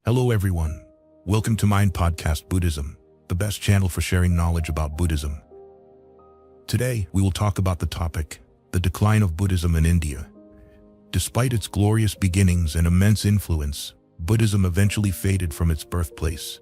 Hello everyone. Welcome to Mind Podcast Buddhism, the best channel for sharing knowledge about Buddhism. Today, we will talk about the topic, the decline of Buddhism in India. Despite its glorious beginnings and immense influence, Buddhism eventually faded from its birthplace.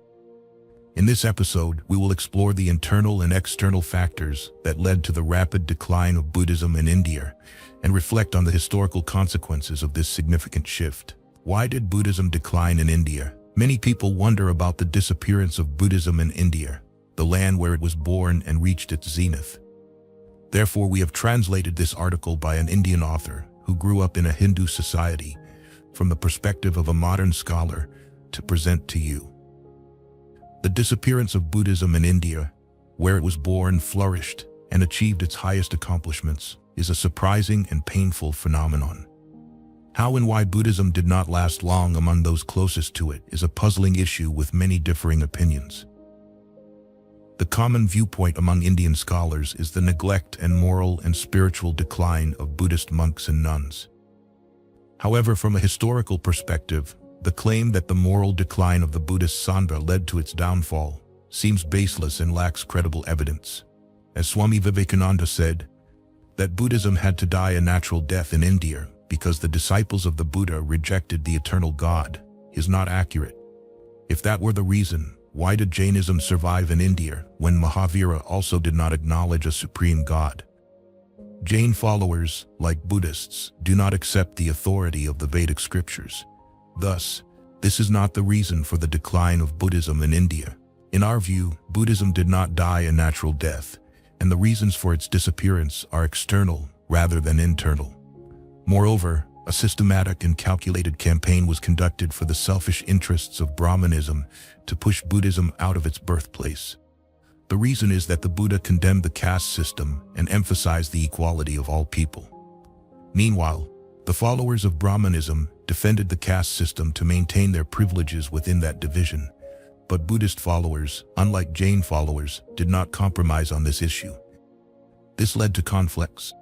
In this episode, we will explore the internal and external factors that led to the rapid decline of Buddhism in India and reflect on the historical consequences of this significant shift. Why did Buddhism decline in India? Many people wonder about the disappearance of Buddhism in India, the land where it was born and reached its zenith. Therefore, we have translated this article by an Indian author who grew up in a Hindu society from the perspective of a modern scholar to present to you. The disappearance of Buddhism in India, where it was born, flourished, and achieved its highest accomplishments, is a surprising and painful phenomenon. How and why Buddhism did not last long among those closest to it is a puzzling issue with many differing opinions. The common viewpoint among Indian scholars is the neglect and moral and spiritual decline of Buddhist monks and nuns. However, from a historical perspective, the claim that the moral decline of the Buddhist Sangha led to its downfall seems baseless and lacks credible evidence. As Swami Vivekananda said, that Buddhism had to die a natural death in India because the disciples of the Buddha rejected the eternal God, is not accurate. If that were the reason, why did Jainism survive in India when Mahavira also did not acknowledge a supreme God? Jain followers, like Buddhists, do not accept the authority of the Vedic scriptures. Thus, this is not the reason for the decline of Buddhism in India. In our view, Buddhism did not die a natural death, and the reasons for its disappearance are external rather than internal. Moreover, a systematic and calculated campaign was conducted for the selfish interests of Brahmanism to push Buddhism out of its birthplace. The reason is that the Buddha condemned the caste system and emphasized the equality of all people. Meanwhile, the followers of Brahmanism defended the caste system to maintain their privileges within that division, but Buddhist followers, unlike Jain followers, did not compromise on this issue. This led to conflicts.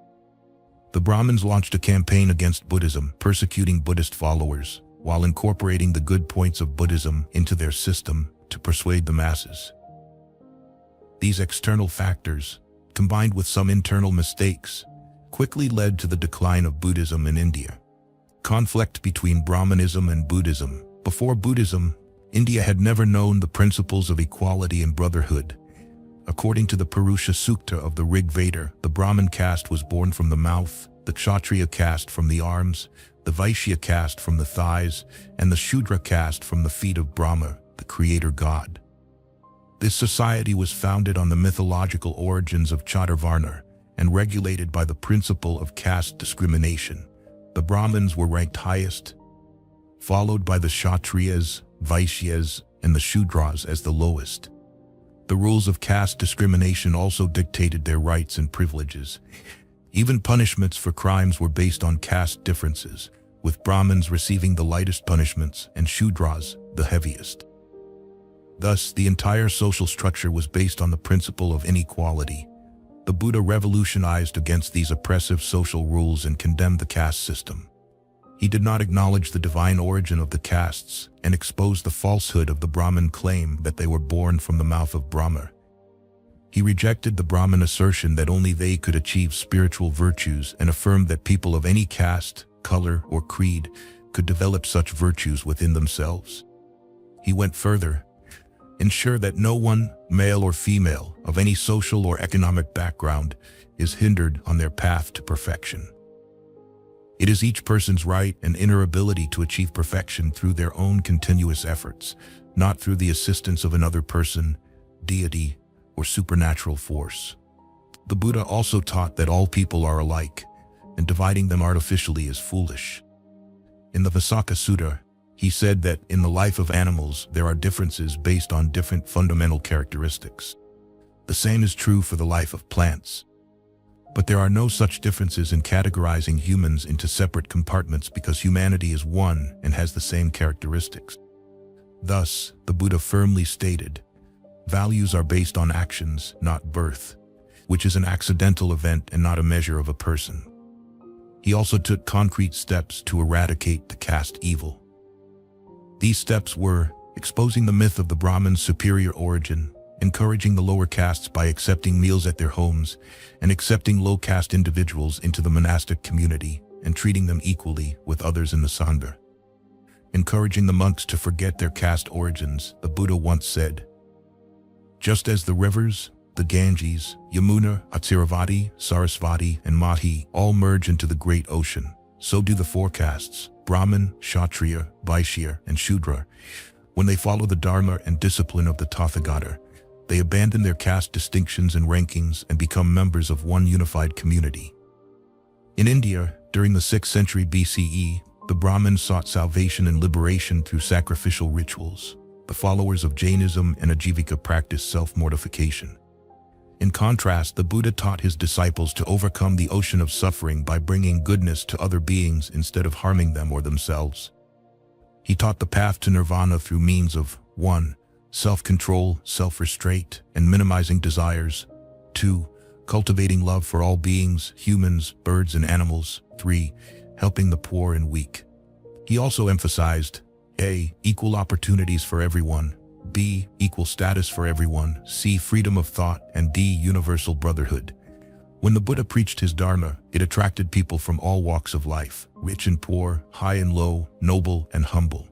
The Brahmins launched a campaign against Buddhism, persecuting Buddhist followers, while incorporating the good points of Buddhism into their system to persuade the masses. These external factors, combined with some internal mistakes, quickly led to the decline of Buddhism in India. Conflict between Brahmanism and Buddhism. Before Buddhism, India had never known the principles of equality and brotherhood. According to the Purusha Sukta of the Rig Veda, the Brahmin caste was born from the mouth, the Kshatriya caste from the arms, the Vaishya caste from the thighs, and the Shudra caste from the feet of Brahma, the creator god. This society was founded on the mythological origins of Chaturvarna and regulated by the principle of caste discrimination. The Brahmins were ranked highest, followed by the Kshatriyas, Vaishyas, and the Shudras as the lowest. The rules of caste discrimination also dictated their rights and privileges. Even punishments for crimes were based on caste differences, with Brahmins receiving the lightest punishments and Shudras the heaviest. Thus, the entire social structure was based on the principle of inequality. The Buddha revolutionized against these oppressive social rules and condemned the caste system. He did not acknowledge the divine origin of the castes and exposed the falsehood of the Brahmin claim that they were born from the mouth of Brahma. He rejected the Brahmin assertion that only they could achieve spiritual virtues and affirmed that people of any caste, color, or creed could develop such virtues within themselves. He went further. Ensure that no one, male or female, of any social or economic background, is hindered on their path to perfection. It is each person's right and inner ability to achieve perfection through their own continuous efforts, not through the assistance of another person, deity, or supernatural force. The Buddha also taught that all people are alike, and dividing them artificially is foolish. In the Visakha Sutta, he said that in the life of animals there are differences based on different fundamental characteristics. The same is true for the life of plants. But there are no such differences in categorizing humans into separate compartments because humanity is one and has the same characteristics. Thus, the Buddha firmly stated, values are based on actions, not birth, which is an accidental event and not a measure of a person. He also took concrete steps to eradicate the caste evil. These steps were exposing the myth of the Brahmin's superior origin, encouraging the lower castes by accepting meals at their homes, and accepting low-caste individuals into the monastic community and treating them equally with others in the Sangha. Encouraging the monks to forget their caste origins, the Buddha once said, "Just as the rivers, the Ganges, Yamuna, Atsiravati, Sarasvati, and Mahi all merge into the great ocean, so do the four castes, Brahmin, Kshatriya, Vaishya, and Shudra. When they follow the Dharma and discipline of the Tathagata, they abandon their caste distinctions and rankings and become members of one unified community." In India, during the 6th century BCE, the Brahmins sought salvation and liberation through sacrificial rituals. The followers of Jainism and Ajivika practiced self-mortification. In contrast, the Buddha taught his disciples to overcome the ocean of suffering by bringing goodness to other beings instead of harming them or themselves. He taught the path to nirvana through means of 1. Self-control, self-restraint, and minimizing desires. 2. Cultivating love for all beings, humans, birds, and animals. 3. Helping the poor and weak. He also emphasized A. Equal opportunities for everyone, B. Equal status for everyone, C. Freedom of thought, and D. Universal brotherhood. When the Buddha preached his Dharma, it attracted people from all walks of life, rich and poor, high and low, noble and humble.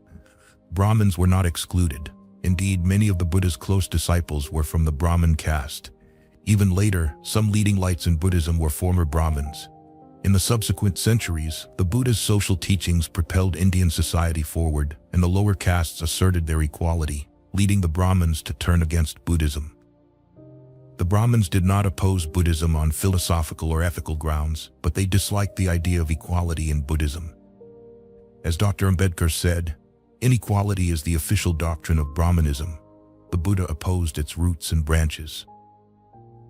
Brahmins were not excluded. Indeed, many of the Buddha's close disciples were from the Brahmin caste. Even later, some leading lights in Buddhism were former Brahmins. In the subsequent centuries, the Buddha's social teachings propelled Indian society forward, and the lower castes asserted their equality, leading the Brahmins to turn against Buddhism. The Brahmins did not oppose Buddhism on philosophical or ethical grounds, but they disliked the idea of equality in Buddhism. As Dr. Ambedkar said, "Inequality is the official doctrine of Brahmanism." The Buddha opposed its roots and branches.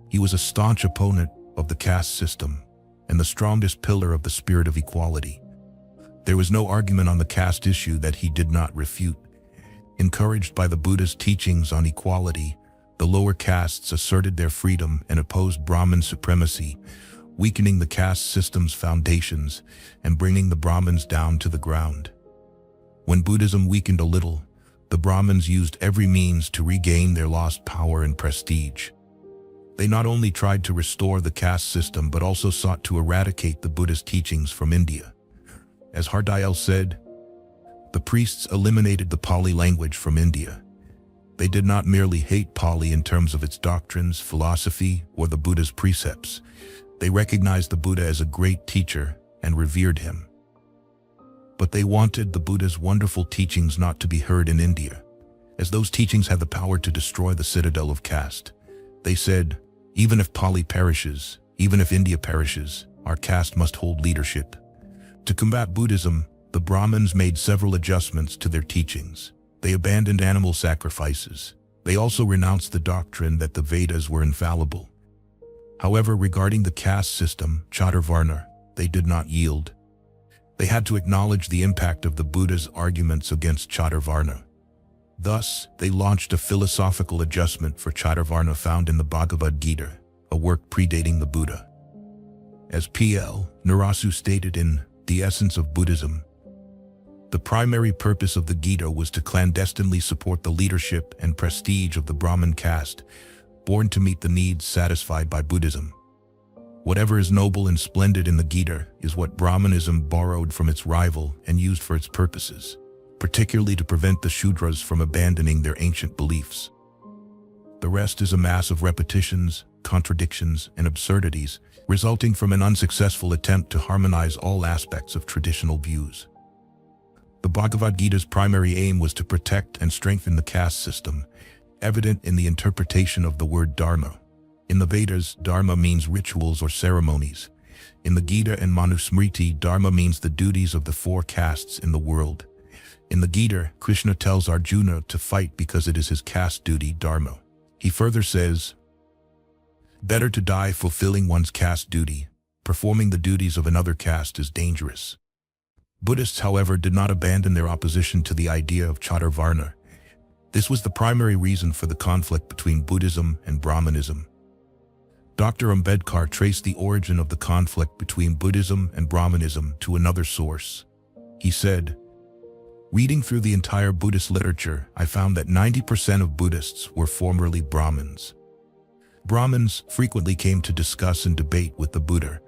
He was a staunch opponent of the caste system and the strongest pillar of the spirit of equality. There was no argument on the caste issue that he did not refute. Encouraged by the Buddha's teachings on equality, the lower castes asserted their freedom and opposed Brahmin supremacy, weakening the caste system's foundations and bringing the Brahmins down to the ground. When Buddhism weakened a little, the Brahmins used every means to regain their lost power and prestige. They not only tried to restore the caste system but also sought to eradicate the Buddhist teachings from India. As Hardayal said, the priests eliminated the Pali language from India. They did not merely hate Pali in terms of its doctrines, philosophy, or the Buddha's precepts. They recognized the Buddha as a great teacher and revered him. But they wanted the Buddha's wonderful teachings not to be heard in India, as those teachings had the power to destroy the citadel of caste. They said, "Even if Pali perishes, even if India perishes, our caste must hold leadership." To combat Buddhism, the Brahmins made several adjustments to their teachings. They abandoned animal sacrifices. They also renounced the doctrine that the Vedas were infallible. However, regarding the caste system, Chaturvarna, they did not yield. They had to acknowledge the impact of the Buddha's arguments against Chaturvarna. Thus, they launched a philosophical adjustment for Chaturvarna found in the Bhagavad Gita, a work predating the Buddha. As P.L. Narasu stated in The Essence of Buddhism, the primary purpose of the Gita was to clandestinely support the leadership and prestige of the Brahmin caste, born to meet the needs satisfied by Buddhism. Whatever is noble and splendid in the Gita is what Brahmanism borrowed from its rival and used for its purposes, particularly to prevent the Shudras from abandoning their ancient beliefs. The rest is a mass of repetitions, contradictions, and absurdities, resulting from an unsuccessful attempt to harmonize all aspects of traditional views. The Bhagavad Gita's primary aim was to protect and strengthen the caste system, evident in the interpretation of the word dharma. In the Vedas, dharma means rituals or ceremonies. In the Gita and Manusmriti, dharma means the duties of the four castes in the world. In the Gita, Krishna tells Arjuna to fight because it is his caste duty, dharma. He further says, "Better to die fulfilling one's caste duty. Performing the duties of another caste is dangerous." Buddhists, however, did not abandon their opposition to the idea of Chaturvarna. This was the primary reason for the conflict between Buddhism and Brahmanism. Dr. Ambedkar traced the origin of the conflict between Buddhism and Brahmanism to another source. He said, Reading through the entire Buddhist literature, I found that 90% of Buddhists were formerly Brahmins. Brahmins frequently came to discuss and debate with the Buddha,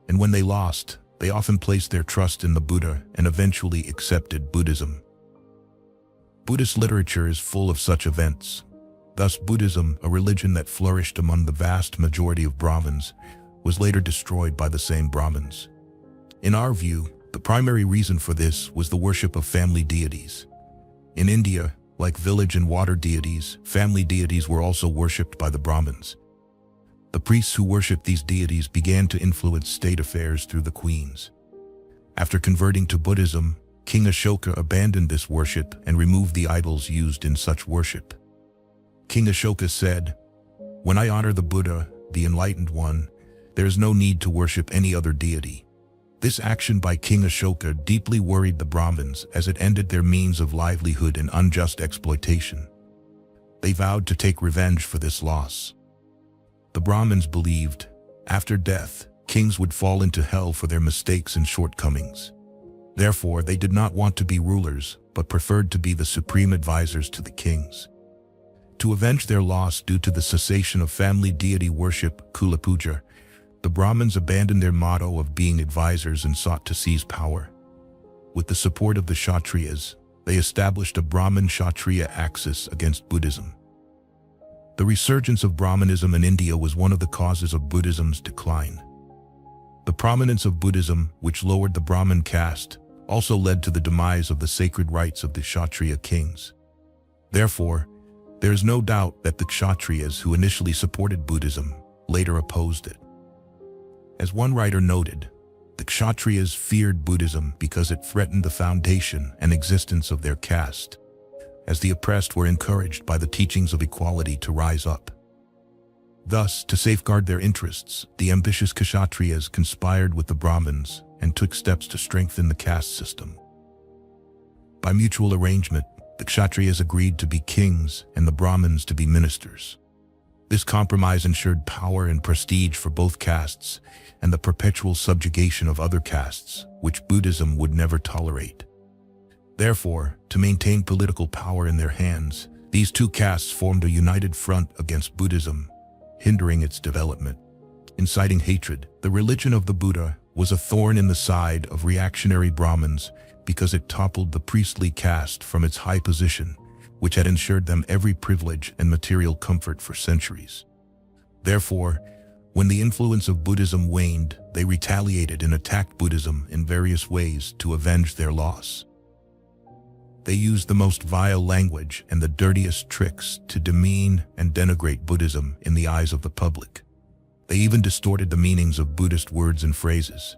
and when they lost, they often placed their trust in the Buddha and eventually accepted Buddhism. Buddhist literature is full of such events. Thus, Buddhism, a religion that flourished among the vast majority of Brahmins, was later destroyed by the same Brahmins. In our view, the primary reason for this was the worship of family deities. In India, like village and water deities, family deities were also worshipped by the Brahmins. The priests who worshipped these deities began to influence state affairs through the queens. After converting to Buddhism, King Ashoka abandoned this worship and removed the idols used in such worship. King Ashoka said, "When I honor the Buddha, the enlightened one, there is no need to worship any other deity." This action by King Ashoka deeply worried the Brahmins as it ended their means of livelihood in unjust exploitation. They vowed to take revenge for this loss. The Brahmins believed, after death, kings would fall into hell for their mistakes and shortcomings. Therefore, they did not want to be rulers, but preferred to be the supreme advisors to the kings. To avenge their loss due to the cessation of family deity worship, Kula Puja, the Brahmins abandoned their motto of being advisors and sought to seize power. With the support of the Kshatriyas, they established a Brahmin-Kshatriya axis against Buddhism. The resurgence of Brahmanism in India was one of the causes of Buddhism's decline. The prominence of Buddhism, which lowered the Brahmin caste, also led to the demise of the sacred rights of the Kshatriya kings. Therefore, there is no doubt that the Kshatriyas who initially supported Buddhism later opposed it. As one writer noted, the Kshatriyas feared Buddhism because it threatened the foundation and existence of their caste, as the oppressed were encouraged by the teachings of equality to rise up. Thus, to safeguard their interests, the ambitious Kshatriyas conspired with the Brahmins and took steps to strengthen the caste system. By mutual arrangement, the Kshatriyas agreed to be kings and the Brahmins to be ministers. This compromise ensured power and prestige for both castes and the perpetual subjugation of other castes, which Buddhism would never tolerate. Therefore, to maintain political power in their hands, these two castes formed a united front against Buddhism, hindering its development. Inciting hatred, the religion of the Buddha was a thorn in the side of reactionary Brahmins because it toppled the priestly caste from its high position, which had ensured them every privilege and material comfort for centuries. Therefore, when the influence of Buddhism waned, they retaliated and attacked Buddhism in various ways to avenge their loss. They used the most vile language and the dirtiest tricks to demean and denigrate Buddhism in the eyes of the public. They even distorted the meanings of Buddhist words and phrases.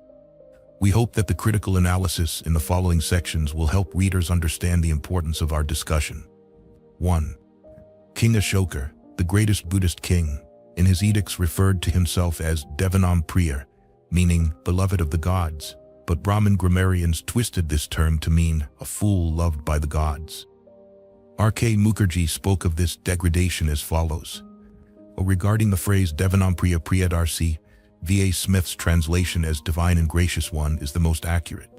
We hope that the critical analysis in the following sections will help readers understand the importance of our discussion. 1. King Ashoka, the greatest Buddhist king, in his edicts referred to himself as Devanam Priya, meaning beloved of the gods, but Brahmin grammarians twisted this term to mean a fool loved by the gods. R.K. Mukherjee spoke of this degradation as follows. Regarding the phrase Devanam Priya Priyadarsi, V.A. Smith's translation as divine and gracious one is the most accurate.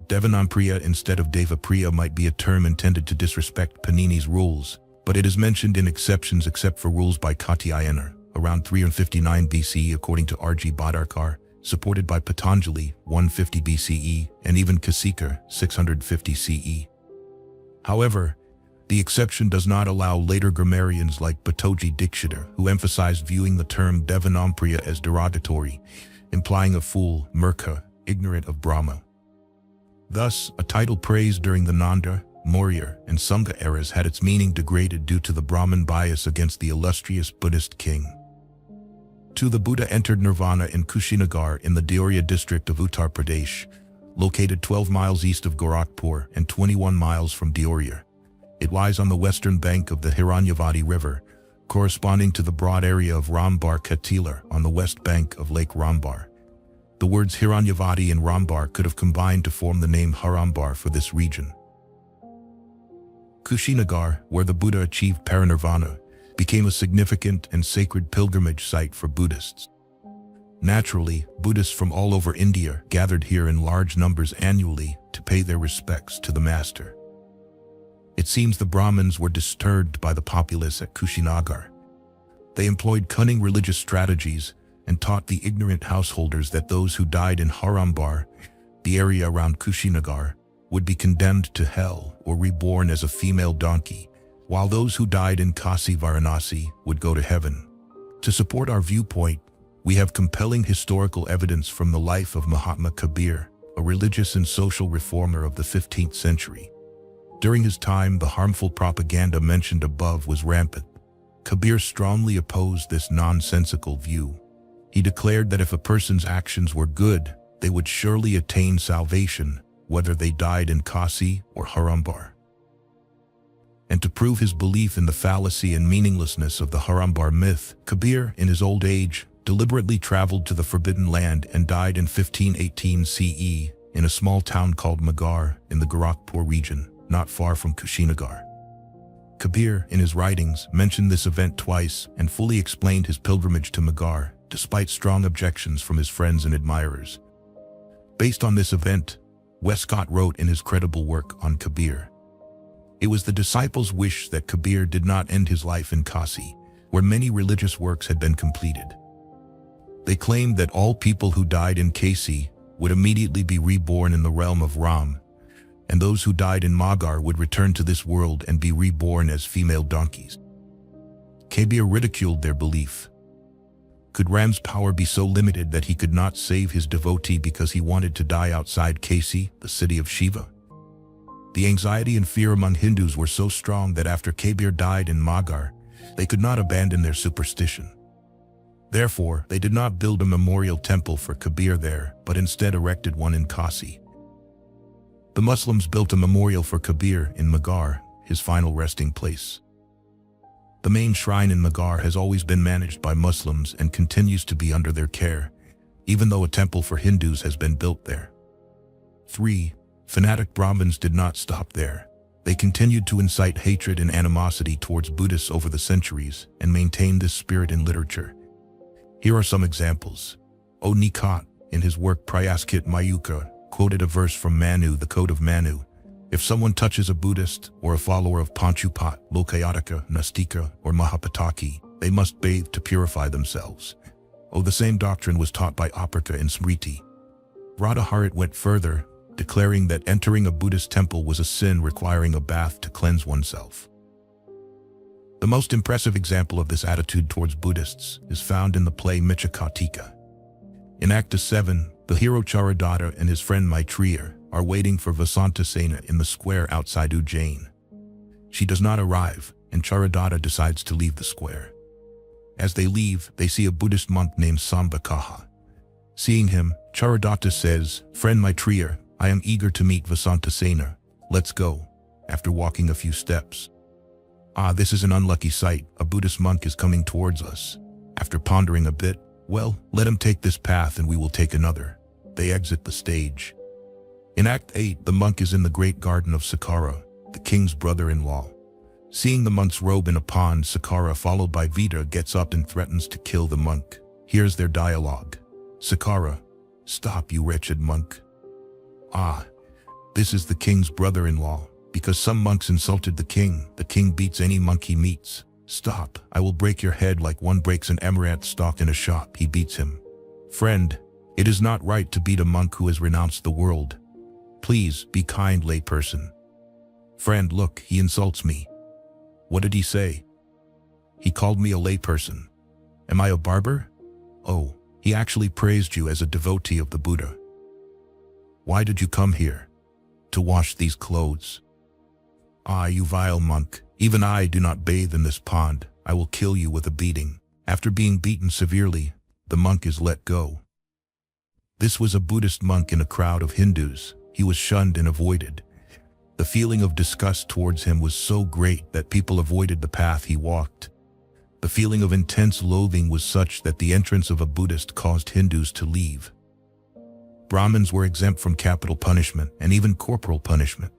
Devanam Priya instead of Deva Priya might be a term intended to disrespect Panini's rules, but it is mentioned in exceptions except for rules by Katyayana, around 359 BCE according to R.G. Bhadarkar, supported by Patanjali, 150 BCE, and even Kasikar, 650 CE. However, the exception does not allow later grammarians like Batoji Dikshiter, who emphasized viewing the term Devanam Priya as derogatory, implying a fool, murkha, ignorant of Brahma. Thus, a title praised during the Nanda, Maurya, and Sangha eras had its meaning degraded due to the Brahmin bias against the illustrious Buddhist king. 2. The Buddha entered nirvana in Kushinagar in the Deoria district of Uttar Pradesh, located 12 miles east of Gorakhpur and 21 miles from Deoria. It lies on the western bank of the Hiranyavati River, corresponding to the broad area of Rambar Katilar on the west bank of Lake Rambar. The words Hiranyavati and Rambar could have combined to form the name Harambar for this region. Kushinagar, where the Buddha achieved parinirvana, became a significant and sacred pilgrimage site for Buddhists. Naturally, Buddhists from all over India gathered here in large numbers annually to pay their respects to the Master. It seems the Brahmins were disturbed by the populace at Kushinagar. They employed cunning religious strategies and taught the ignorant householders that those who died in Harambar, the area around Kushinagar, would be condemned to hell or reborn as a female donkey, while those who died in Kasi Varanasi would go to heaven. To support our viewpoint, we have compelling historical evidence from the life of Mahatma Kabir, a religious and social reformer of the 15th century. During his time, the harmful propaganda mentioned above was rampant. Kabir strongly opposed this nonsensical view. He declared that if a person's actions were good, they would surely attain salvation, whether they died in Kasi or Harambar. And to prove his belief in the fallacy and meaninglessness of the Harambar myth, Kabir, in his old age, deliberately traveled to the Forbidden Land and died in 1518 CE in a small town called Magar in the Gorakhpur region, not far from Kushinagar. Kabir, in his writings, mentioned this event twice and fully explained his pilgrimage to Magar, despite strong objections from his friends and admirers. Based on this event, Westcott wrote in his credible work on Kabir, "It was the disciples' wish that Kabir did not end his life in Kasi, where many religious works had been completed. They claimed that all people who died in Kasi would immediately be reborn in the realm of Ram, and those who died in Magar would return to this world and be reborn as female donkeys." Kabir ridiculed their belief. Could Ram's power be so limited that he could not save his devotee because he wanted to die outside Kasi, the city of Shiva? The anxiety and fear among Hindus were so strong that after Kabir died in Magar, they could not abandon their superstition. Therefore, they did not build a memorial temple for Kabir there, but instead erected one in Kasi. The Muslims built a memorial for Kabir in Magar, his final resting place. The main shrine in Magar has always been managed by Muslims and continues to be under their care, even though a temple for Hindus has been built there. 3. Fanatic Brahmins did not stop there. They continued to incite hatred and animosity towards Buddhists over the centuries and maintained this spirit in literature. Here are some examples. O. Nikat, in his work Prayaskit Mayuka, quoted a verse from Manu, the Code of Manu. If someone touches a Buddhist or a follower of Panchupat, Lokayataka, Nastika, or Mahapataki, they must bathe to purify themselves. The same doctrine was taught by Aprika in Smriti. Radhaharit went further, declaring that entering a Buddhist temple was a sin requiring a bath to cleanse oneself. The most impressive example of this attitude towards Buddhists is found in the play Michakatika. In Act 7, the hero Charadatta and his friend Maitreya are waiting for Vasantasena in the square outside Ujjain. She does not arrive, and Charadatta decides to leave the square. As they leave, they see a Buddhist monk named Sambhakaha. Seeing him, Charadatta says, "Friend Maitreya, I am eager to meet Vasantasena. Let's go," after walking a few steps. This is an unlucky sight. A Buddhist monk is coming towards us. After pondering a bit, "Well, let him take this path and we will take another." They exit the stage. In Act 8, the monk is in the great garden of Sakara, the king's brother-in-law. Seeing the monk's robe in a pond, Sakara, followed by Vita, gets up and threatens to kill the monk. Here's their dialogue. Sakara, "Stop, you wretched monk." This is the king's brother-in-law. Because some monks insulted the king beats any monk he meets. "Stop, I will break your head like one breaks an amaranth stalk in a shop." He beats him. "Friend, it is not right to beat a monk who has renounced the world. Please, be kind, layperson." "Friend, look, he insults me." "What did he say?" "He called me a layperson." "Am I a barber?" "Oh, he actually praised you as a devotee of the Buddha." "Why did you come here?" "To wash these clothes." You vile monk, even I do not bathe in this pond. I will kill you with a beating." After being beaten severely, the monk is let go. This was a Buddhist monk in a crowd of Hindus. He was shunned and avoided. The feeling of disgust towards him was so great that people avoided the path he walked. The feeling of intense loathing was such that the entrance of a Buddhist caused Hindus to leave. Brahmins were exempt from capital punishment and even corporal punishment.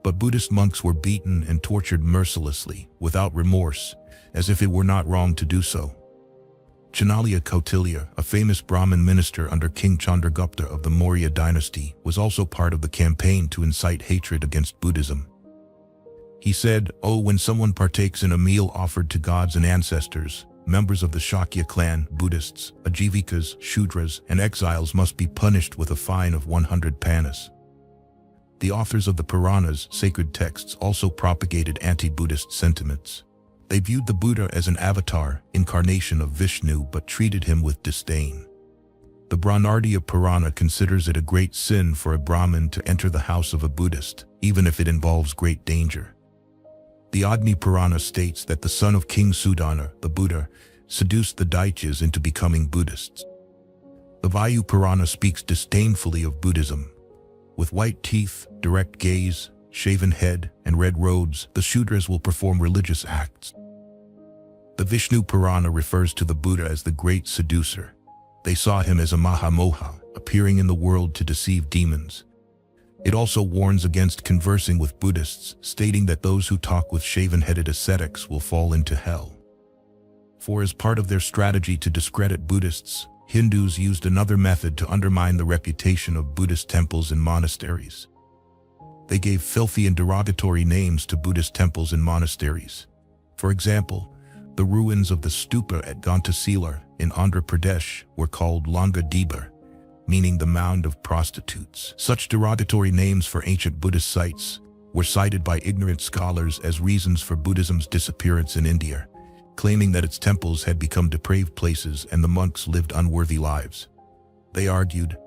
But Buddhist monks were beaten and tortured mercilessly, without remorse, as if it were not wrong to do so. Chanalya Kautilya, a famous Brahmin minister under King Chandragupta of the Maurya dynasty, was also part of the campaign to incite hatred against Buddhism. He said, "Oh, when someone partakes in a meal offered to gods and ancestors, members of the Shakya clan, Buddhists, Ajivikas, Shudras, and exiles must be punished with a fine of 100 panas." The authors of the Puranas, sacred texts, also propagated anti-Buddhist sentiments. They viewed the Buddha as an avatar, incarnation of Vishnu, but treated him with disdain. The Brahmanardiya Purana considers it a great sin for a Brahmin to enter the house of a Buddhist, even if it involves great danger. The Agni Purana states that the son of King Sudana, the Buddha, seduced the Daityas into becoming Buddhists. The Vayu Purana speaks disdainfully of Buddhism. With white teeth, direct gaze, shaven head, and red robes, the Shudras will perform religious acts. The Vishnu Purana refers to the Buddha as the great seducer. They saw him as a Mahamoha, appearing in the world to deceive demons. It also warns against conversing with Buddhists, stating that those who talk with shaven-headed ascetics will fall into hell. For as part of their strategy to discredit Buddhists, Hindus used another method to undermine the reputation of Buddhist temples and monasteries. They gave filthy and derogatory names to Buddhist temples and monasteries. For example, the ruins of the stupa at Ghantasila in Andhra Pradesh were called Langa Diba, meaning the mound of prostitutes. Such derogatory names for ancient Buddhist sites were cited by ignorant scholars as reasons for Buddhism's disappearance in India, claiming that its temples had become depraved places and the monks lived unworthy lives. They argued,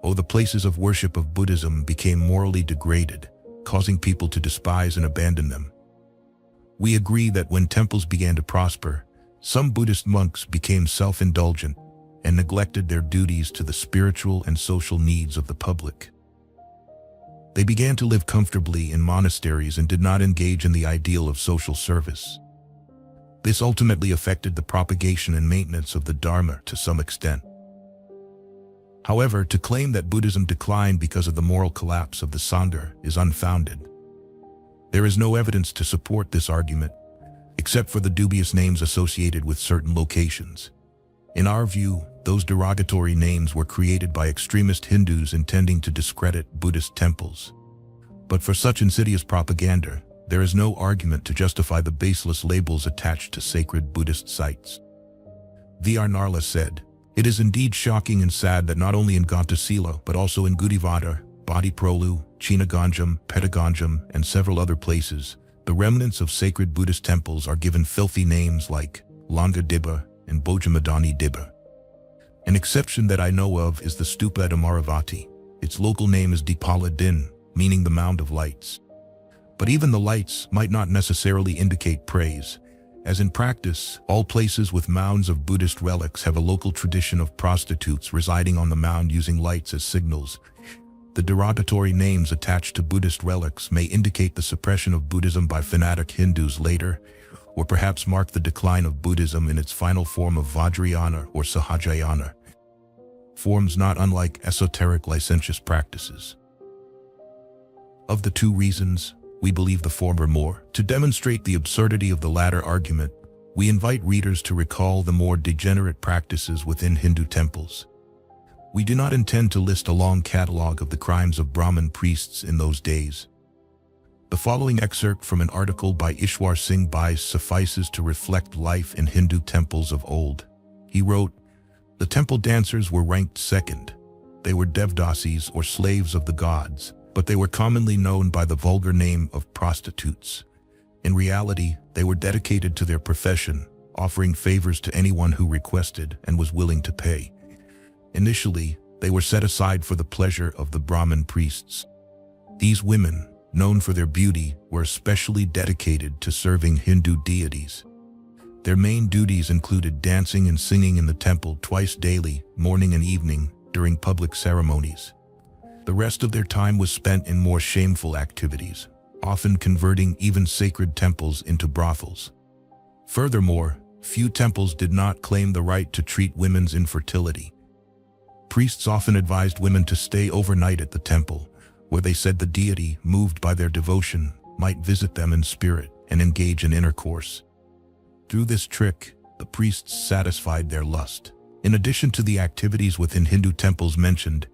"Oh, the places of worship of Buddhism became morally degraded, causing people to despise and abandon them." We agree that when temples began to prosper, some Buddhist monks became self-indulgent and neglected their duties to the spiritual and social needs of the public. They began to live comfortably in monasteries and did not engage in the ideal of social service. This ultimately affected the propagation and maintenance of the Dharma to some extent. However, to claim that Buddhism declined because of the moral collapse of the Sangha is unfounded. There is no evidence to support this argument, except for the dubious names associated with certain locations. In our view, those derogatory names were created by extremist Hindus intending to discredit Buddhist temples. But for such insidious propaganda, there is no argument to justify the baseless labels attached to sacred Buddhist sites. V.R. Narla said, "It is indeed shocking and sad that not only in Ghantasila but also in Gudivada, Badiprolu, Chinaganjam, Petaganjam, and several other places, the remnants of sacred Buddhist temples are given filthy names like Langa Diba and Bojamadani Diba. An exception that I know of is the stupa at Amaravati. Its local name is Dipala Din, meaning the mound of lights. But even the lights might not necessarily indicate praise, as in practice, all places with mounds of Buddhist relics have a local tradition of prostitutes residing on the mound using lights as signals. The derogatory names attached to Buddhist relics may indicate the suppression of Buddhism by fanatic Hindus later, or perhaps mark the decline of Buddhism in its final form of Vajrayana or Sahajayana, forms not unlike esoteric licentious practices. Of the two reasons, we believe the former more. To demonstrate the absurdity of the latter argument, we invite readers to recall the more degenerate practices within Hindu temples. We do not intend to list a long catalogue of the crimes of Brahmin priests in those days. The following excerpt from an article by Ishwar Singh Bais suffices to reflect life in Hindu temples of old. He wrote, "The temple dancers were ranked second. They were devdasis or slaves of the gods, but they were commonly known by the vulgar name of prostitutes. In reality, they were dedicated to their profession, offering favors to anyone who requested and was willing to pay. Initially, they were set aside for the pleasure of the Brahmin priests. These women, known for their beauty, were especially dedicated to serving Hindu deities. Their main duties included dancing and singing in the temple twice daily, morning and evening, during public ceremonies. The rest of their time was spent in more shameful activities, often converting even sacred temples into brothels. Furthermore, few temples did not claim the right to treat women's infertility. Priests often advised women to stay overnight at the temple, where they said the deity, moved by their devotion, might visit them in spirit and engage in intercourse. Through this trick, the priests satisfied their lust. In addition to the activities within Hindu temples mentioned,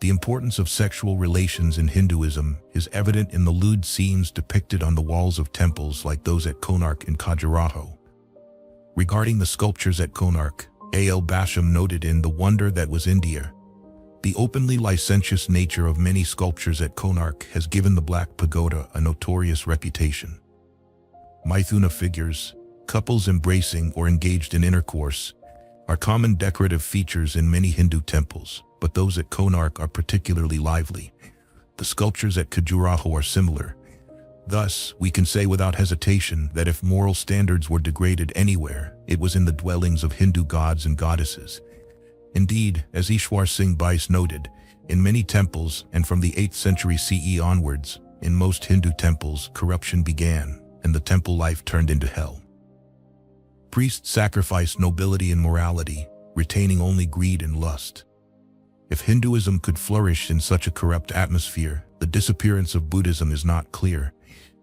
The importance of sexual relations in Hinduism is evident in the lewd scenes depicted on the walls of temples like those at Konark in Khajuraho. Regarding the sculptures at Konark, A.L. Basham noted in The Wonder That Was India, the openly licentious nature of many sculptures at Konark has given the Black Pagoda a notorious reputation. Maithuna figures, couples embracing or engaged in intercourse, are common decorative features in many Hindu temples, but those at Konark are particularly lively. The sculptures at Khajuraho are similar. Thus, we can say without hesitation that if moral standards were degraded anywhere, it was in the dwellings of Hindu gods and goddesses. Indeed, as Ishwar Singh Bais noted, in many temples and from the 8th century CE onwards, in most Hindu temples, corruption began, and the temple life turned into hell. Priests sacrificed nobility and morality, retaining only greed and lust. If Hinduism could flourish in such a corrupt atmosphere, the disappearance of Buddhism is not clear,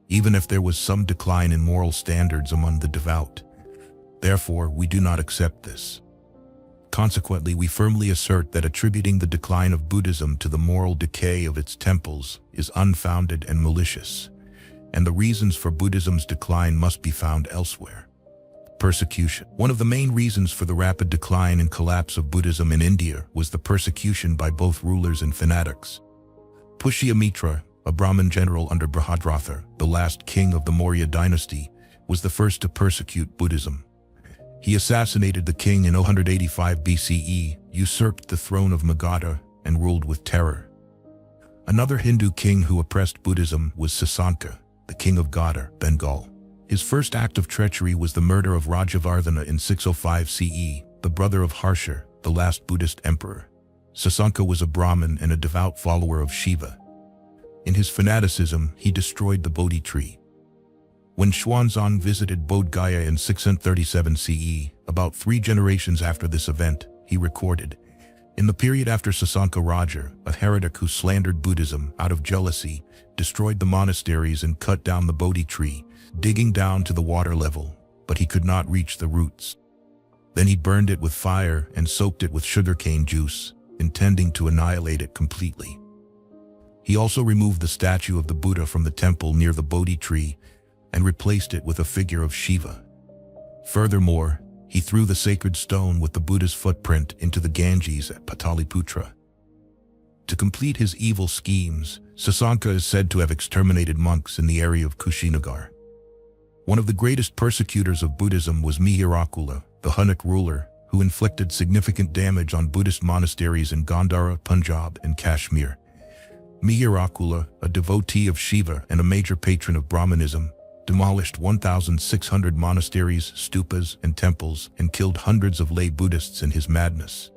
even if there was some decline in moral standards among the devout. Therefore, we do not accept this. Consequently, we firmly assert that attributing the decline of Buddhism to the moral decay of its temples is unfounded and malicious, and the reasons for Buddhism's decline must be found elsewhere. Persecution. One of the main reasons for the rapid decline and collapse of Buddhism in India was the persecution by both rulers and fanatics. Pushyamitra, a Brahmin general under Brihadratha, the last king of the Maurya dynasty, was the first to persecute Buddhism. He assassinated the king in 085 BCE, usurped the throne of Magadha, and ruled with terror. Another Hindu king who oppressed Buddhism was Sasanka, the king of Gadha, Bengal. His first act of treachery was the murder of Rajavardhana in 605 CE, the brother of Harsha, the last Buddhist emperor. Sasanka was a Brahmin and a devout follower of Shiva. In his fanaticism, he destroyed the Bodhi tree. When Xuanzang visited Bodh Gaya in 637 CE, about 3 generations after this event, he recorded, "In the period after Sasanka Raja, a heretic who slandered Buddhism out of jealousy, destroyed the monasteries and cut down the Bodhi tree, digging down to the water level, but he could not reach the roots. Then he burned it with fire and soaked it with sugarcane juice, intending to annihilate it completely. He also removed the statue of the Buddha from the temple near the Bodhi tree and replaced it with a figure of Shiva. Furthermore, he threw the sacred stone with the Buddha's footprint into the Ganges at Pataliputra. To complete his evil schemes, Sasanka is said to have exterminated monks in the area of Kushinagar. One of the greatest persecutors of Buddhism was Mihirakula, the Hunnic ruler, who inflicted significant damage on Buddhist monasteries in Gandhara, Punjab, and Kashmir. Mihirakula, a devotee of Shiva and a major patron of Brahmanism, demolished 1,600 monasteries, stupas, and temples, and killed hundreds of lay Buddhists in his madness.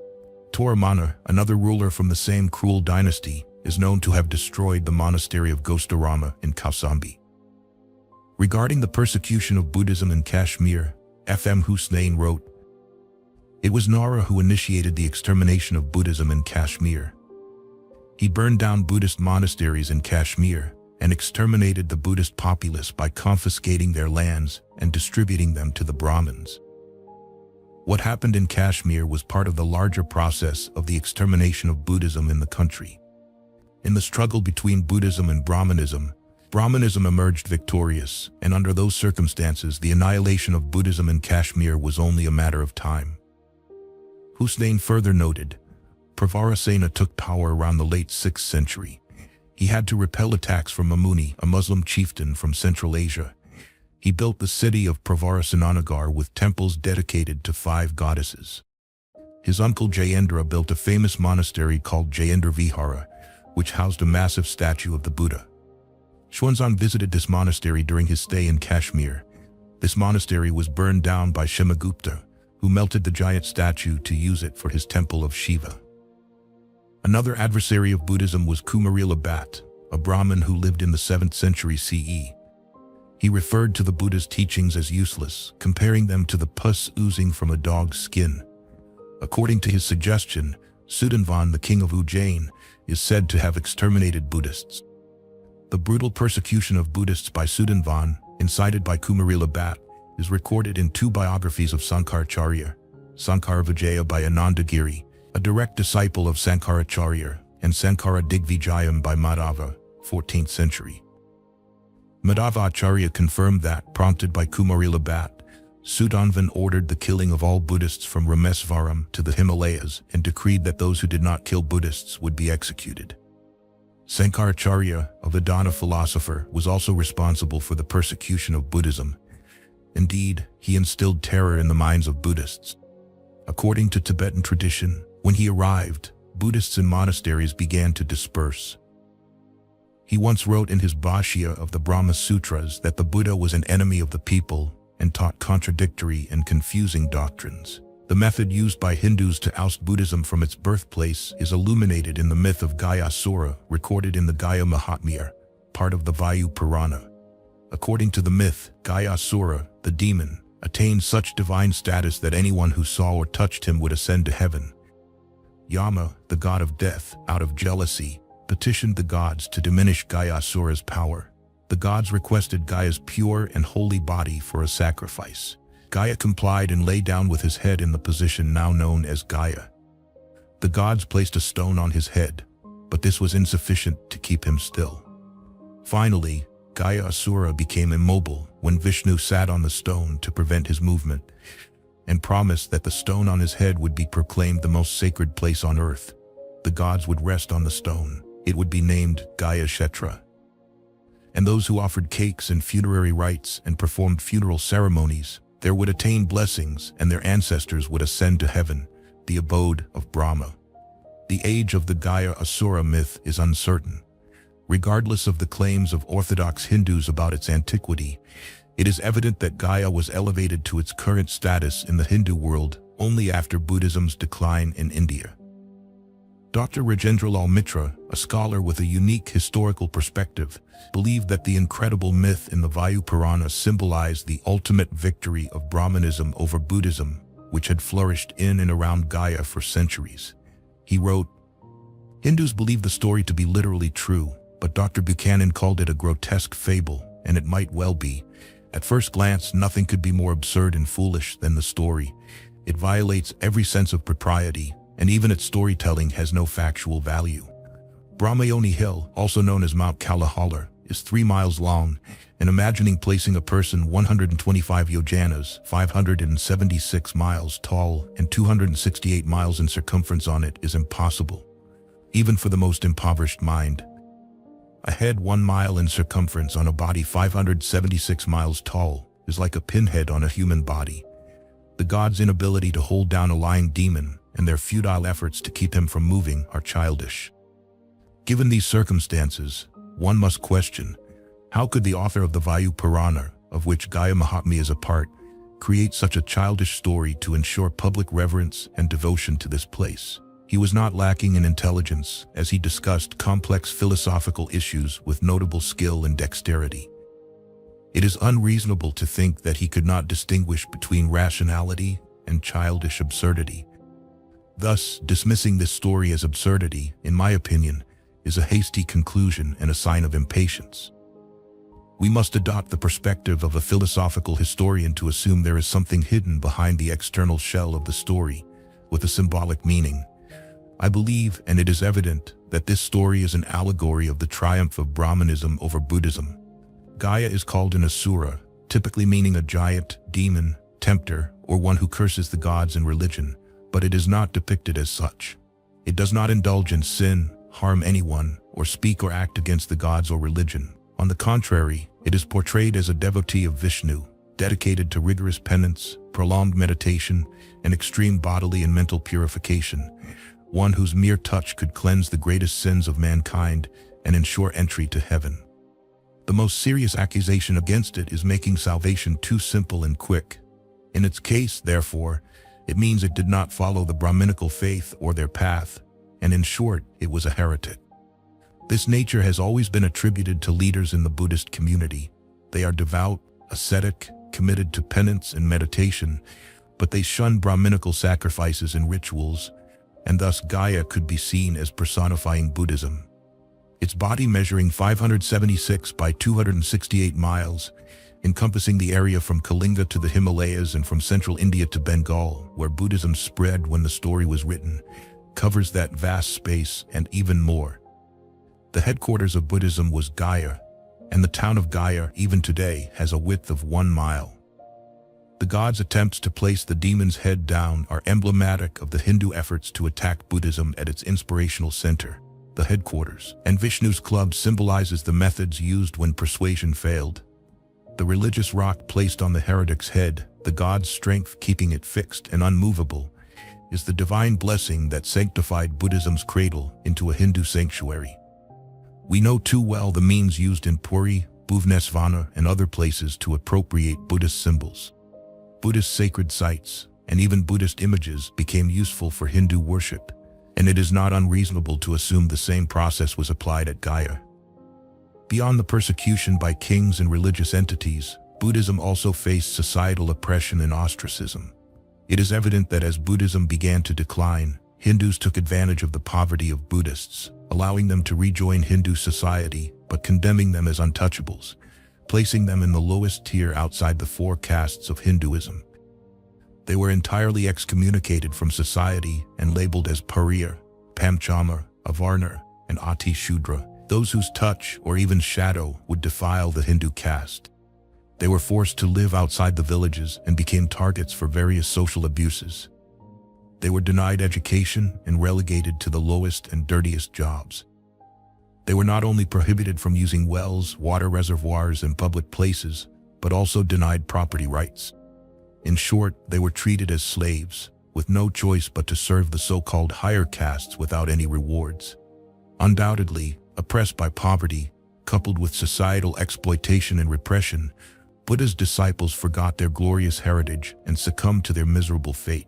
Toramana, another ruler from the same cruel dynasty, is known to have destroyed the monastery of Gostarama in Kausambi. Regarding the persecution of Buddhism in Kashmir, F.M. Hussain wrote, "It was Nara who initiated the extermination of Buddhism in Kashmir. He burned down Buddhist monasteries in Kashmir and exterminated the Buddhist populace by confiscating their lands and distributing them to the Brahmins." What happened in Kashmir was part of the larger process of the extermination of Buddhism in the country. In the struggle between Buddhism and Brahmanism, Brahmanism emerged victorious, and under those circumstances, the annihilation of Buddhism in Kashmir was only a matter of time. Hussain further noted, Pravarasena took power around the late 6th century. He had to repel attacks from Mamuni, a Muslim chieftain from Central Asia. He built the city of Pravarasenanagar with temples dedicated to 5 goddesses. His uncle Jayendra built a famous monastery called Jayendra Vihara, which housed a massive statue of the Buddha. Xuanzang visited this monastery during his stay in Kashmir. This monastery was burned down by Shemagupta, who melted the giant statue to use it for his temple of Shiva. Another adversary of Buddhism was Kumarila Bhatt, a Brahmin who lived in the 7th century CE. He referred to the Buddha's teachings as useless, comparing them to the pus oozing from a dog's skin. According to his suggestion, Sudanvan, the king of Ujjain, is said to have exterminated Buddhists. The brutal persecution of Buddhists by Sudanvan, incited by Kumarila Bhatt, is recorded in 2 biographies of Sankaracharya, Sankara Vijaya by Anandagiri, a direct disciple of Sankaracharya, and Sankara Digvijayam by Madhava, 14th century. Madhava Acharya confirmed that, prompted by Kumarila Bhatt, Sudhanvan ordered the killing of all Buddhists from Ramesvaram to the Himalayas and decreed that those who did not kill Buddhists would be executed. Sankaracharya, a Vedanta philosopher, was also responsible for the persecution of Buddhism. Indeed, he instilled terror in the minds of Buddhists. According to Tibetan tradition, when he arrived, Buddhists in monasteries began to disperse. He once wrote in his Bhashya of the Brahma Sutras that the Buddha was an enemy of the people and taught contradictory and confusing doctrines. The method used by Hindus to oust Buddhism from its birthplace is illuminated in the myth of Gayasura, recorded in the Gaya Mahatmya, part of the Vayu Purana. According to the myth, Gayasura, the demon, attained such divine status that anyone who saw or touched him would ascend to heaven. Yama, the god of death, out of jealousy, petitioned the gods to diminish Gayasura's power. The gods requested Gaya's pure and holy body for a sacrifice. Gaya complied and lay down with his head in the position now known as Gaya. The gods placed a stone on his head, but this was insufficient to keep him still. Finally, Gaya Asura became immobile when Vishnu sat on the stone to prevent his movement, and promised that the stone on his head would be proclaimed the most sacred place on earth. The gods would rest on the stone. It would be named Gaya Kshetra. And those who offered cakes and funerary rites and performed funeral ceremonies, there would attain blessings and their ancestors would ascend to heaven, the abode of Brahma. The age of the Gaya Asura myth is uncertain. Regardless of the claims of Orthodox Hindus about its antiquity, it is evident that Gaya was elevated to its current status in the Hindu world only after Buddhism's decline in India. Dr. Rajendralal Mitra, a scholar with a unique historical perspective, believed that the incredible myth in the Vayu Purana symbolized the ultimate victory of Brahmanism over Buddhism, which had flourished in and around Gaya for centuries. He wrote, "Hindus believe the story to be literally true, but Dr. Buchanan called it a grotesque fable, and it might well be. At first glance, nothing could be more absurd and foolish than the story. It violates every sense of propriety, and even its storytelling has no factual value. Brahmayoni Hill, also known as Mount Kalahalar, is 3 miles long, and imagining placing a person 125 yojanas, 576 miles tall, and 268 miles in circumference on it is impossible, even for the most impoverished mind. A head 1 mile in circumference on a body 576 miles tall is like a pinhead on a human body. The god's inability to hold down a lying demon and their futile efforts to keep him from moving are childish. Given these circumstances, one must question, how could the author of the Vayu Purana, of which Gaya Mahatmya is a part, create such a childish story to ensure public reverence and devotion to this place? He was not lacking in intelligence, as he discussed complex philosophical issues with notable skill and dexterity. It is unreasonable to think that he could not distinguish between rationality and childish absurdity. Thus, dismissing this story as absurdity, in my opinion, is a hasty conclusion and a sign of impatience. We must adopt the perspective of a philosophical historian to assume there is something hidden behind the external shell of the story, with a symbolic meaning. I believe, and it is evident, that this story is an allegory of the triumph of Brahmanism over Buddhism. Gaya is called an asura, typically meaning a giant, demon, tempter, or one who curses the gods in religion, but it is not depicted as such. It does not indulge in sin, harm anyone, or speak or act against the gods or religion. On the contrary, it is portrayed as a devotee of Vishnu, dedicated to rigorous penance, prolonged meditation, and extreme bodily and mental purification, one whose mere touch could cleanse the greatest sins of mankind and ensure entry to heaven. The most serious accusation against it is making salvation too simple and quick. In its case, therefore, it means it did not follow the Brahminical faith or their path, and in short, it was a heretic. This nature has always been attributed to leaders in the Buddhist community. They are devout, ascetic, committed to penance and meditation, but they shun Brahminical sacrifices and rituals, and thus Gaya could be seen as personifying Buddhism. Its body measuring 576 by 268 miles, encompassing the area from Kalinga to the Himalayas and from central India to Bengal, where Buddhism spread when the story was written, covers that vast space and even more. The headquarters of Buddhism was Gaya, and the town of Gaya, even today, has a width of 1 mile. The god's attempts to place the demon's head down are emblematic of the Hindu efforts to attack Buddhism at its inspirational center, the headquarters, and Vishnu's club symbolizes the methods used when persuasion failed. The religious rock placed on the heretic's head, the god's strength keeping it fixed and unmovable, is the divine blessing that sanctified Buddhism's cradle into a Hindu sanctuary. We know too well the means used in Puri, Bhubaneswara, and other places to appropriate Buddhist symbols. Buddhist sacred sites, and even Buddhist images became useful for Hindu worship, and it is not unreasonable to assume the same process was applied at Gaya. Beyond the persecution by kings and religious entities, Buddhism also faced societal oppression and ostracism. It is evident that as Buddhism began to decline, Hindus took advantage of the poverty of Buddhists, allowing them to rejoin Hindu society but condemning them as untouchables, placing them in the lowest tier outside the 4 castes of Hinduism. They were entirely excommunicated from society and labeled as Pariya, Pamchama, Avarna, and Ati Shudra, those whose touch or even shadow would defile the Hindu caste. They were forced to live outside the villages and became targets for various social abuses. They were denied education and relegated to the lowest and dirtiest jobs. They were not only prohibited from using wells, water reservoirs, and public places, but also denied property rights. In short, they were treated as slaves, with no choice but to serve the so-called higher castes without any rewards. Undoubtedly, oppressed by poverty, coupled with societal exploitation and repression, Buddha's disciples forgot their glorious heritage and succumbed to their miserable fate.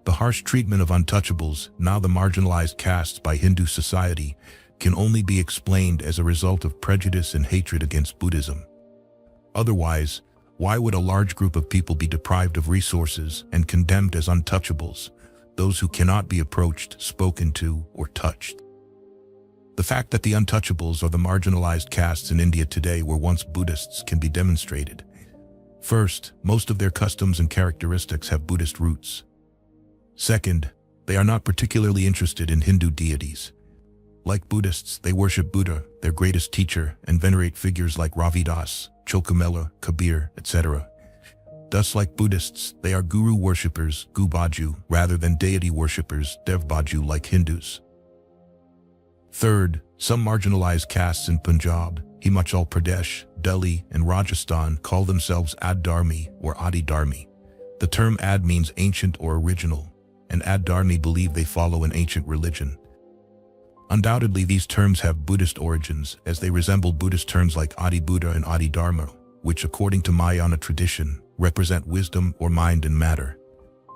The harsh treatment of untouchables, now the marginalized castes by Hindu society, can only be explained as a result of prejudice and hatred against Buddhism. Otherwise, why would a large group of people be deprived of resources and condemned as untouchables, those who cannot be approached, spoken to, or touched? The fact that the untouchables or the marginalized castes in India today were once Buddhists can be demonstrated. First, most of their customs and characteristics have Buddhist roots. Second, they are not particularly interested in Hindu deities. Like Buddhists, they worship Buddha, their greatest teacher, and venerate figures like Ravidas, Chokamela, Kabir, etc. Thus, like Buddhists, they are guru worshippers, Gubaju, rather than deity worshippers, Devbaju, like Hindus. Third, some marginalized castes in Punjab, Himachal Pradesh, Delhi, and Rajasthan call themselves Ad-Dharmi or Adi-Dharmi. The term Ad means ancient or original, and Ad-Dharmi believe they follow an ancient religion. Undoubtedly, these terms have Buddhist origins, as they resemble Buddhist terms like Adi-Buddha and Adi-Dharma, which, according to Mahayana tradition, represent wisdom or mind and matter.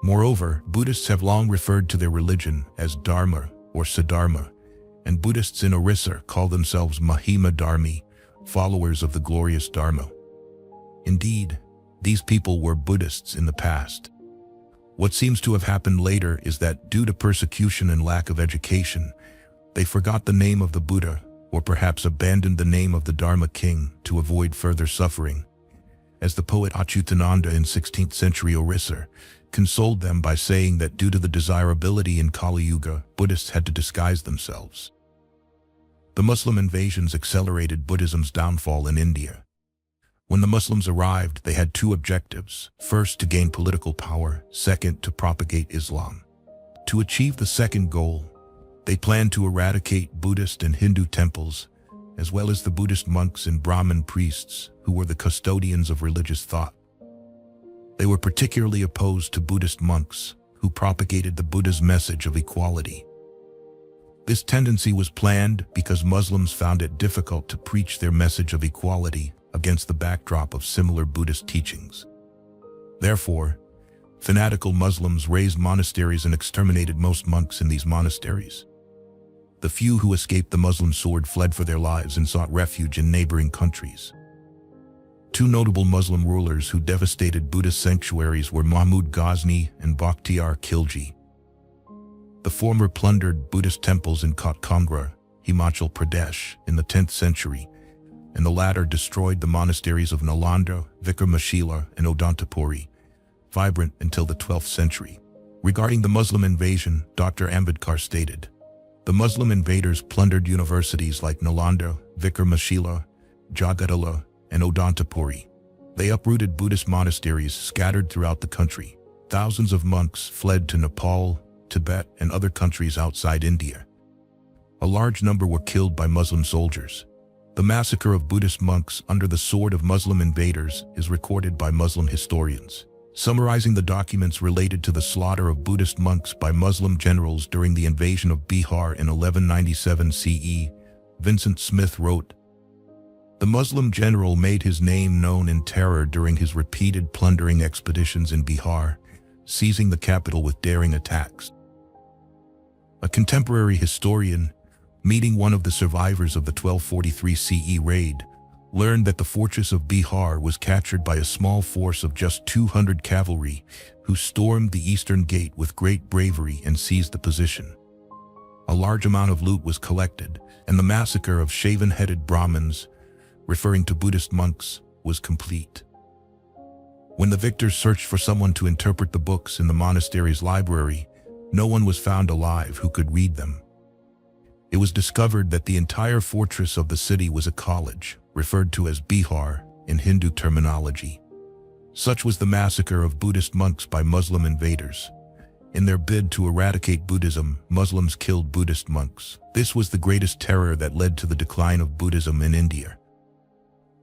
Moreover, Buddhists have long referred to their religion as Dharma or Siddharma, and Buddhists in Orissa call themselves Mahima Dharmi, followers of the glorious Dharma. Indeed, these people were Buddhists in the past. What seems to have happened later is that, due to persecution and lack of education, they forgot the name of the Buddha, or perhaps abandoned the name of the Dharma king to avoid further suffering. As the poet Achyutananda in 16th century Orissa consoled them by saying that due to the desirability in Kali Yuga, Buddhists had to disguise themselves. The Muslim invasions accelerated Buddhism's downfall in India. When the Muslims arrived, they had 2 objectives: first, to gain political power; second, to propagate Islam. To achieve the second goal, they planned to eradicate Buddhist and Hindu temples, as well as the Buddhist monks and Brahmin priests, who were the custodians of religious thought. They were particularly opposed to Buddhist monks, who propagated the Buddha's message of equality. This tendency was planned because Muslims found it difficult to preach their message of equality against the backdrop of similar Buddhist teachings. Therefore, fanatical Muslims razed monasteries and exterminated most monks in these monasteries. The few who escaped the Muslim sword fled for their lives and sought refuge in neighboring countries. 2 notable Muslim rulers who devastated Buddhist sanctuaries were Mahmud Ghazni and Bakhtiar Khilji. The former plundered Buddhist temples in Katkangra, Himachal Pradesh, in the 10th century, and the latter destroyed the monasteries of Nalanda, Vikramashila, and Odantapuri, vibrant until the 12th century. Regarding the Muslim invasion, Dr. Ambedkar stated, "The Muslim invaders plundered universities like Nalanda, Vikramasila, Jagadala, and Odantapuri. They uprooted Buddhist monasteries scattered throughout the country. Thousands of monks fled to Nepal, Tibet, and other countries outside India. A large number were killed by Muslim soldiers. The massacre of Buddhist monks under the sword of Muslim invaders is recorded by Muslim historians. Summarizing the documents related to the slaughter of Buddhist monks by Muslim generals during the invasion of Bihar in 1197 CE, Vincent Smith wrote, "The Muslim general made his name known in terror during his repeated plundering expeditions in Bihar, seizing the capital with daring attacks." A contemporary historian, meeting one of the survivors of the 1243 CE raid, learned that the fortress of Bihar was captured by a small force of just 200 cavalry who stormed the eastern gate with great bravery and seized the position. A large amount of loot was collected, and the massacre of shaven-headed Brahmins, referring to Buddhist monks, was complete. When the victors searched for someone to interpret the books in the monastery's library, no one was found alive who could read them. It was discovered that the entire fortress of the city was a college, referred to as Bihar in Hindu terminology. Such was the massacre of Buddhist monks by Muslim invaders. In their bid to eradicate Buddhism, Muslims killed Buddhist monks. This was the greatest terror that led to the decline of Buddhism in India.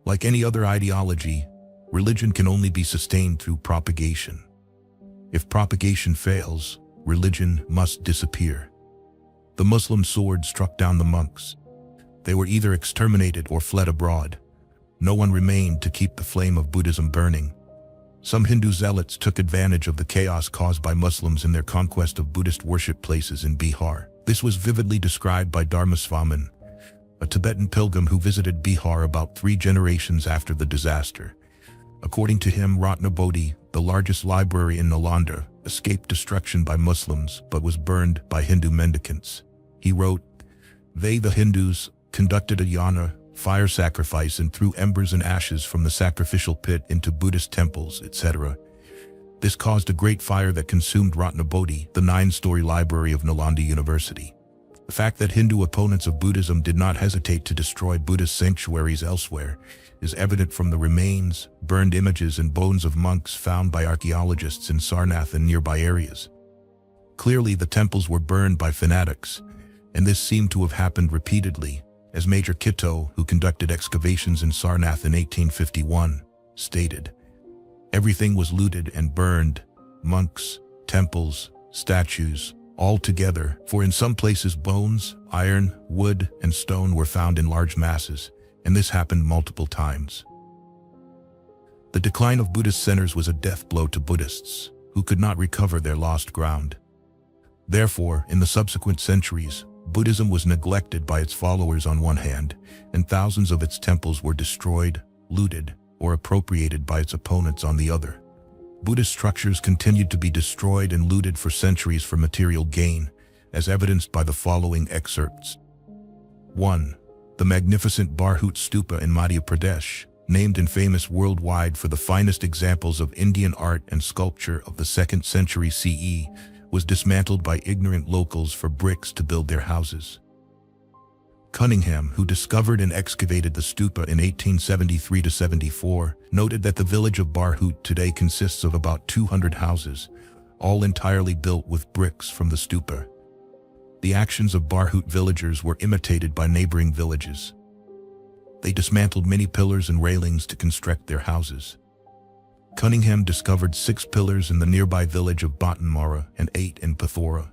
Like any other ideology, religion can only be sustained through propagation. If propagation fails, religion must disappear. The Muslim sword struck down the monks. They were either exterminated or fled abroad. No one remained to keep the flame of Buddhism burning. Some Hindu zealots took advantage of the chaos caused by Muslims in their conquest of Buddhist worship places in Bihar. This was vividly described by Dharmasvaman, a Tibetan pilgrim who visited Bihar about 3 generations after the disaster. According to him, Ratnabodhi, the largest library in Nalanda, escaped destruction by Muslims but was burned by Hindu mendicants. He wrote, "They, the Hindus, conducted a yajna, fire sacrifice, and threw embers and ashes from the sacrificial pit into Buddhist temples, etc. This caused a great fire that consumed Ratnabodhi, the 9-story library of Nalanda University." The fact that Hindu opponents of Buddhism did not hesitate to destroy Buddhist sanctuaries elsewhere is evident from the remains, burned images, and bones of monks found by archaeologists in Sarnath and nearby areas. Clearly, the temples were burned by fanatics, and this seemed to have happened repeatedly, as Major Kitto, who conducted excavations in Sarnath in 1851, stated, "Everything was looted and burned, monks, temples, statues, all together, for in some places bones, iron, wood, and stone were found in large masses, and this happened multiple times." The decline of Buddhist centers was a death blow to Buddhists, who could not recover their lost ground. Therefore, in the subsequent centuries, Buddhism was neglected by its followers on one hand, and thousands of its temples were destroyed, looted, or appropriated by its opponents on the other. Buddhist structures continued to be destroyed and looted for centuries for material gain, as evidenced by the following excerpts. 1. The magnificent Bharhut Stupa in Madhya Pradesh, named and famous worldwide for the finest examples of Indian art and sculpture of the 2nd century CE, was dismantled by ignorant locals for bricks to build their houses. Cunningham, who discovered and excavated the stupa in 1873-74, noted that the village of Bharhut today consists of about 200 houses, all entirely built with bricks from the stupa. The actions of Bharhut villagers were imitated by neighboring villages. They dismantled many pillars and railings to construct their houses. Cunningham discovered 6 pillars in the nearby village of Batanmara and 8 in Pathora.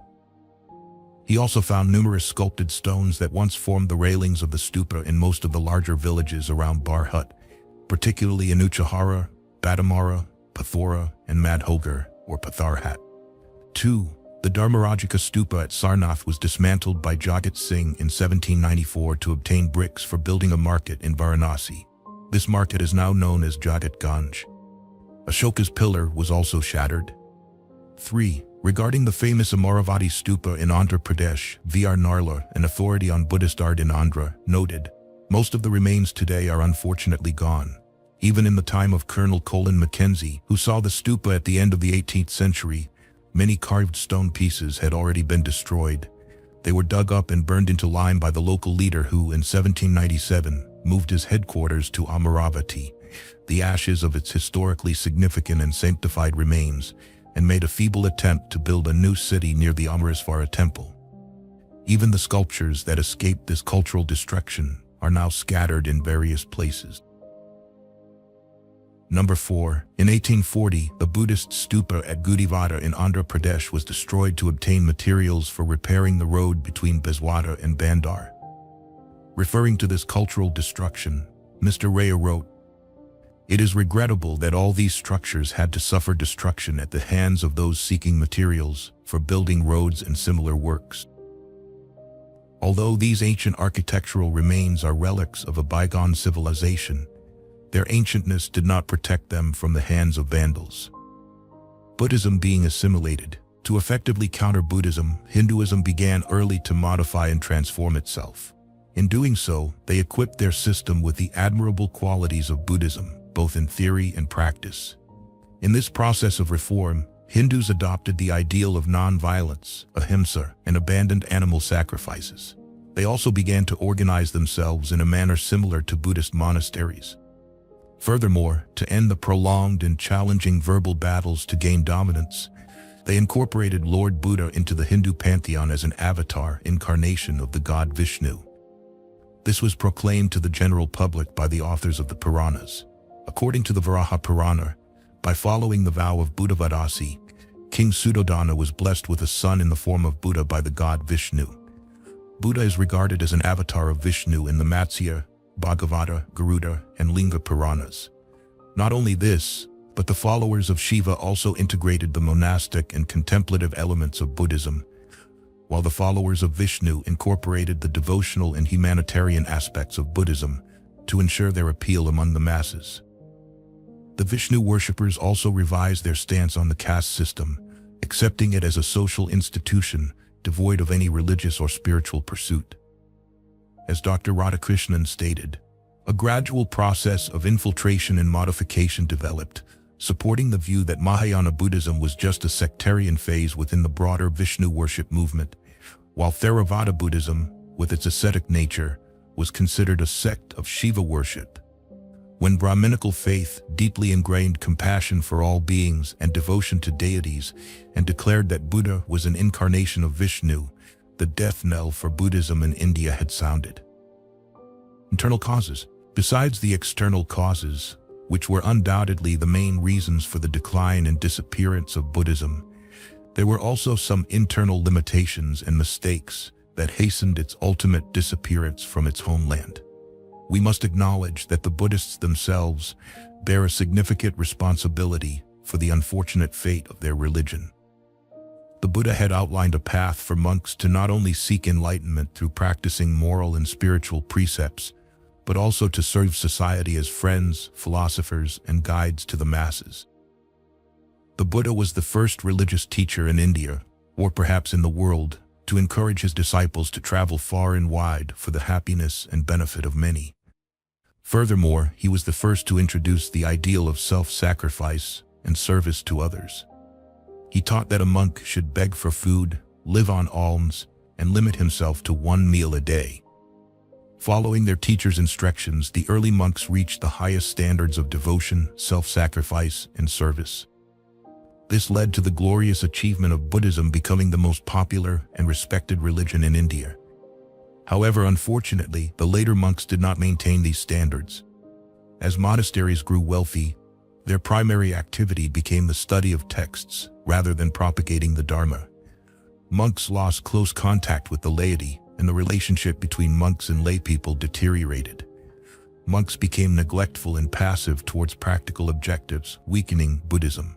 He also found numerous sculpted stones that once formed the railings of the stupa in most of the larger villages around Bharhut, particularly in Uchahara, Batamara, Pathora, and Madhogar, or Patharhat. 2. The Dharmarajika stupa at Sarnath was dismantled by Jagat Singh in 1794 to obtain bricks for building a market in Varanasi. This market is now known as Jagat Ganj. Ashoka's pillar was also shattered. 3. Regarding the famous Amaravati stupa in Andhra Pradesh, V.R. Narla, an authority on Buddhist art in Andhra, noted, "Most of the remains today are unfortunately gone. Even in the time of Colonel Colin Mackenzie, who saw the stupa at the end of the 18th century, Many carved stone pieces had already been destroyed. They were dug up and burned into lime by the local leader who, in 1797, moved his headquarters to Amaravati, the ashes of its historically significant and sanctified remains, and made a feeble attempt to build a new city near the Amritsar temple. Even the sculptures that escaped this cultural destruction are now scattered in various places. Number 4. In 1840, the Buddhist stupa at Gudivada in Andhra Pradesh was destroyed to obtain materials for repairing the road between Bezwada and Bandar. Referring to this cultural destruction, Mr. Raya wrote, "It is regrettable that all these structures had to suffer destruction at the hands of those seeking materials for building roads and similar works." Although these ancient architectural remains are relics of a bygone civilization, their ancientness did not protect them from the hands of vandals. Buddhism being assimilated, to effectively counter Buddhism, Hinduism began early to modify and transform itself. In doing so, they equipped their system with the admirable qualities of Buddhism, both in theory and practice. In this process of reform, Hindus adopted the ideal of non-violence, ahimsa, and abandoned animal sacrifices. They also began to organize themselves in a manner similar to Buddhist monasteries. Furthermore, to end the prolonged and challenging verbal battles to gain dominance, they incorporated Lord Buddha into the Hindu pantheon as an avatar incarnation of the god Vishnu. This was proclaimed to the general public by the authors of the Puranas. According to the Varaha Purana, by following the vow of Buddhavadasi, King Suddhodana was blessed with a son in the form of Buddha by the god Vishnu. Buddha is regarded as an avatar of Vishnu in the Matsya, Bhagavata, Garuda, and Linga Puranas. Not only this, but the followers of Shiva also integrated the monastic and contemplative elements of Buddhism, while the followers of Vishnu incorporated the devotional and humanitarian aspects of Buddhism to ensure their appeal among the masses. The Vishnu worshippers also revised their stance on the caste system, accepting it as a social institution devoid of any religious or spiritual pursuit. As Dr. Radhakrishnan stated, a gradual process of infiltration and modification developed, supporting the view that Mahayana Buddhism was just a sectarian phase within the broader Vishnu worship movement, while Theravada Buddhism, with its ascetic nature, was considered a sect of Shiva worship. When Brahminical faith deeply ingrained compassion for all beings and devotion to deities and declared that Buddha was an incarnation of Vishnu, the death knell for Buddhism in India had sounded. Internal causes. Besides the external causes, which were undoubtedly the main reasons for the decline and disappearance of Buddhism, there were also some internal limitations and mistakes that hastened its ultimate disappearance from its homeland. We must acknowledge that the Buddhists themselves bear a significant responsibility for the unfortunate fate of their religion. The Buddha had outlined a path for monks to not only seek enlightenment through practicing moral and spiritual precepts, but also to serve society as friends, philosophers, and guides to the masses. The Buddha was the first religious teacher in India, or perhaps in the world, to encourage his disciples to travel far and wide for the happiness and benefit of many. Furthermore, he was the first to introduce the ideal of self-sacrifice and service to others. He taught that a monk should beg for food, live on alms, and limit himself to one meal a day. Following their teacher's instructions, the early monks reached the highest standards of devotion, self-sacrifice, and service. This led to the glorious achievement of Buddhism becoming the most popular and respected religion in India. However, unfortunately, the later monks did not maintain these standards. As monasteries grew wealthy, their primary activity became the study of texts rather than propagating the Dharma. Monks lost close contact with the laity, and the relationship between monks and laypeople deteriorated. Monks became neglectful and passive towards practical objectives, weakening Buddhism.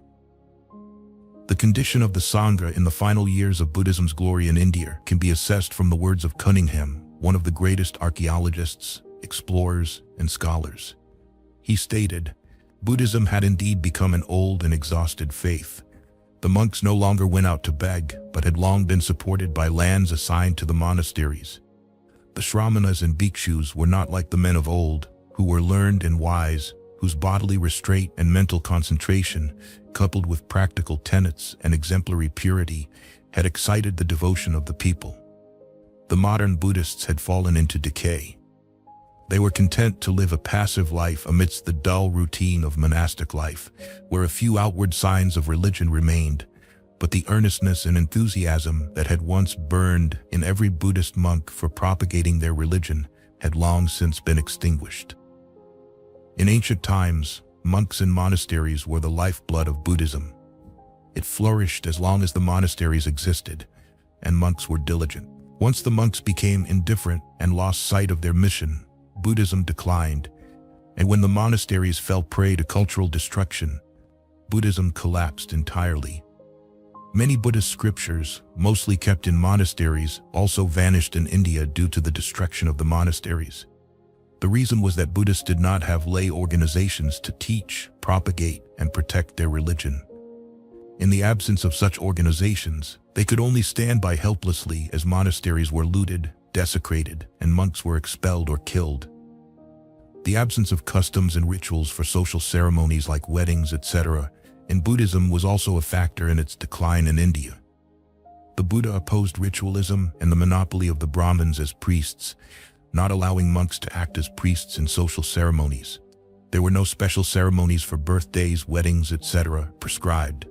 The condition of the Sangha in the final years of Buddhism's glory in India can be assessed from the words of Cunningham, one of the greatest archaeologists, explorers, and scholars. He stated, "Buddhism had indeed become an old and exhausted faith. The monks no longer went out to beg, but had long been supported by lands assigned to the monasteries. The Shramanas and Bhikshus were not like the men of old, who were learned and wise, whose bodily restraint and mental concentration coupled with practical tenets and exemplary purity, had excited the devotion of the people. The modern Buddhists had fallen into decay. They were content to live a passive life amidst the dull routine of monastic life, where a few outward signs of religion remained, but the earnestness and enthusiasm that had once burned in every Buddhist monk for propagating their religion had long since been extinguished. In ancient times, monks and monasteries were the lifeblood of Buddhism. It flourished as long as the monasteries existed, and monks were diligent. Once the monks became indifferent and lost sight of their mission, Buddhism declined, and when the monasteries fell prey to cultural destruction, Buddhism collapsed entirely. Many Buddhist scriptures, mostly kept in monasteries, also vanished in India due to the destruction of the monasteries. The reason was that Buddhists did not have lay organizations to teach, propagate, and protect their religion. In the absence of such organizations, they could only stand by helplessly as monasteries were looted, desecrated, and monks were expelled or killed. The absence of customs and rituals for social ceremonies like weddings, etc., in Buddhism was also a factor in its decline in India. The Buddha opposed ritualism and the monopoly of the Brahmins as priests, not allowing monks to act as priests in social ceremonies. There were no special ceremonies for birthdays, weddings, etc. prescribed.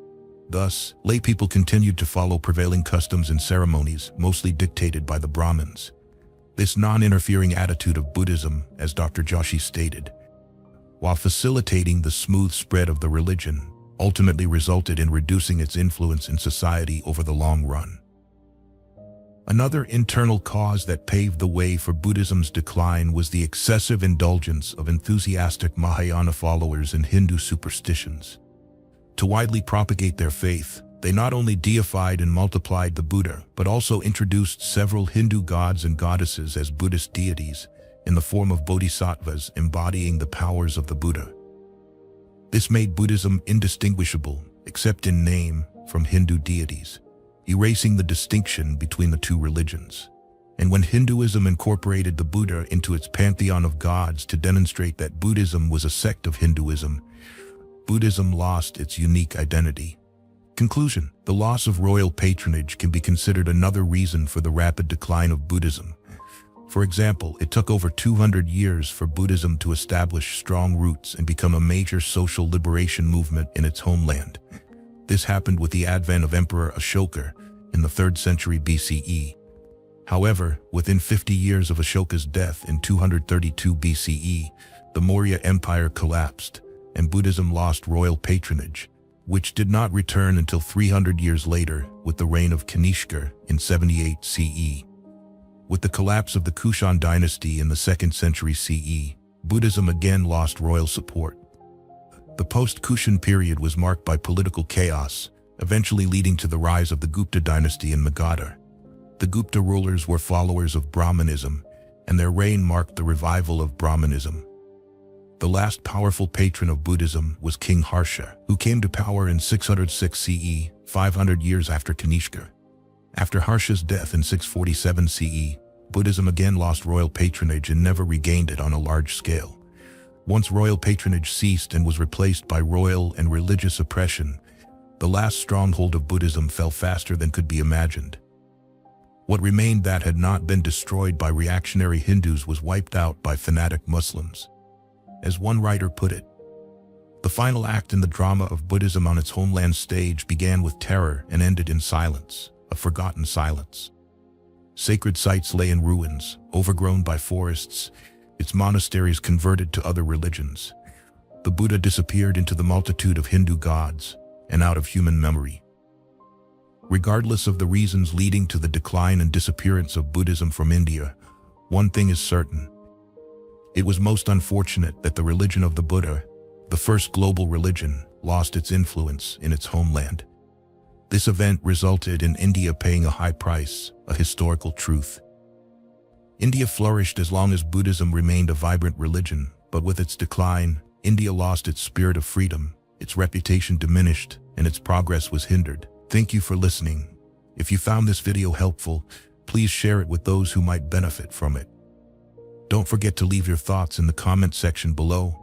Thus, lay people continued to follow prevailing customs and ceremonies, mostly dictated by the Brahmins. This non-interfering attitude of Buddhism, as Dr. Joshi stated, while facilitating the smooth spread of the religion, ultimately resulted in reducing its influence in society over the long run. Another internal cause that paved the way for Buddhism's decline was the excessive indulgence of enthusiastic Mahayana followers in Hindu superstitions. To widely propagate their faith, they not only deified and multiplied the Buddha, but also introduced several Hindu gods and goddesses as Buddhist deities, in the form of bodhisattvas embodying the powers of the Buddha. This made Buddhism indistinguishable, except in name, from Hindu deities, erasing the distinction between the two religions. And when Hinduism incorporated the Buddha into its pantheon of gods to demonstrate that Buddhism was a sect of Hinduism, Buddhism lost its unique identity. Conclusion: the loss of royal patronage can be considered another reason for the rapid decline of Buddhism. For example, it took over 200 years for Buddhism to establish strong roots and become a major social liberation movement in its homeland. This happened with the advent of Emperor Ashoka in the 3rd century BCE. However, within 50 years of Ashoka's death in 232 BCE, the Maurya Empire collapsed, and Buddhism lost royal patronage, which did not return until 300 years later with the reign of Kanishka in 78 CE. With the collapse of the Kushan dynasty in the 2nd century CE, Buddhism again lost royal support. The post-Kushan period was marked by political chaos, eventually leading to the rise of the Gupta dynasty in Magadha. The Gupta rulers were followers of Brahmanism, and their reign marked the revival of Brahmanism. The last powerful patron of Buddhism was King Harsha, who came to power in 606 CE, 500 years after Kanishka. After Harsha's death in 647 CE, Buddhism again lost royal patronage and never regained it on a large scale. Once royal patronage ceased and was replaced by royal and religious oppression, the last stronghold of Buddhism fell faster than could be imagined. What remained that had not been destroyed by reactionary Hindus was wiped out by fanatic Muslims. As one writer put it, the final act in the drama of Buddhism on its homeland stage began with terror and ended in silence, a forgotten silence. Sacred sites lay in ruins, overgrown by forests, its monasteries converted to other religions. The Buddha disappeared into the multitude of Hindu gods and out of human memory. Regardless of the reasons leading to the decline and disappearance of Buddhism from India, one thing is certain. It was most unfortunate that the religion of the Buddha, the first global religion, lost its influence in its homeland. This event resulted in India paying a high price, a historical truth. India flourished as long as Buddhism remained a vibrant religion, but with its decline, India lost its spirit of freedom, its reputation diminished, and its progress was hindered. Thank you for listening. If you found this video helpful, please share it with those who might benefit from it. Don't forget to leave your thoughts in the comment section below.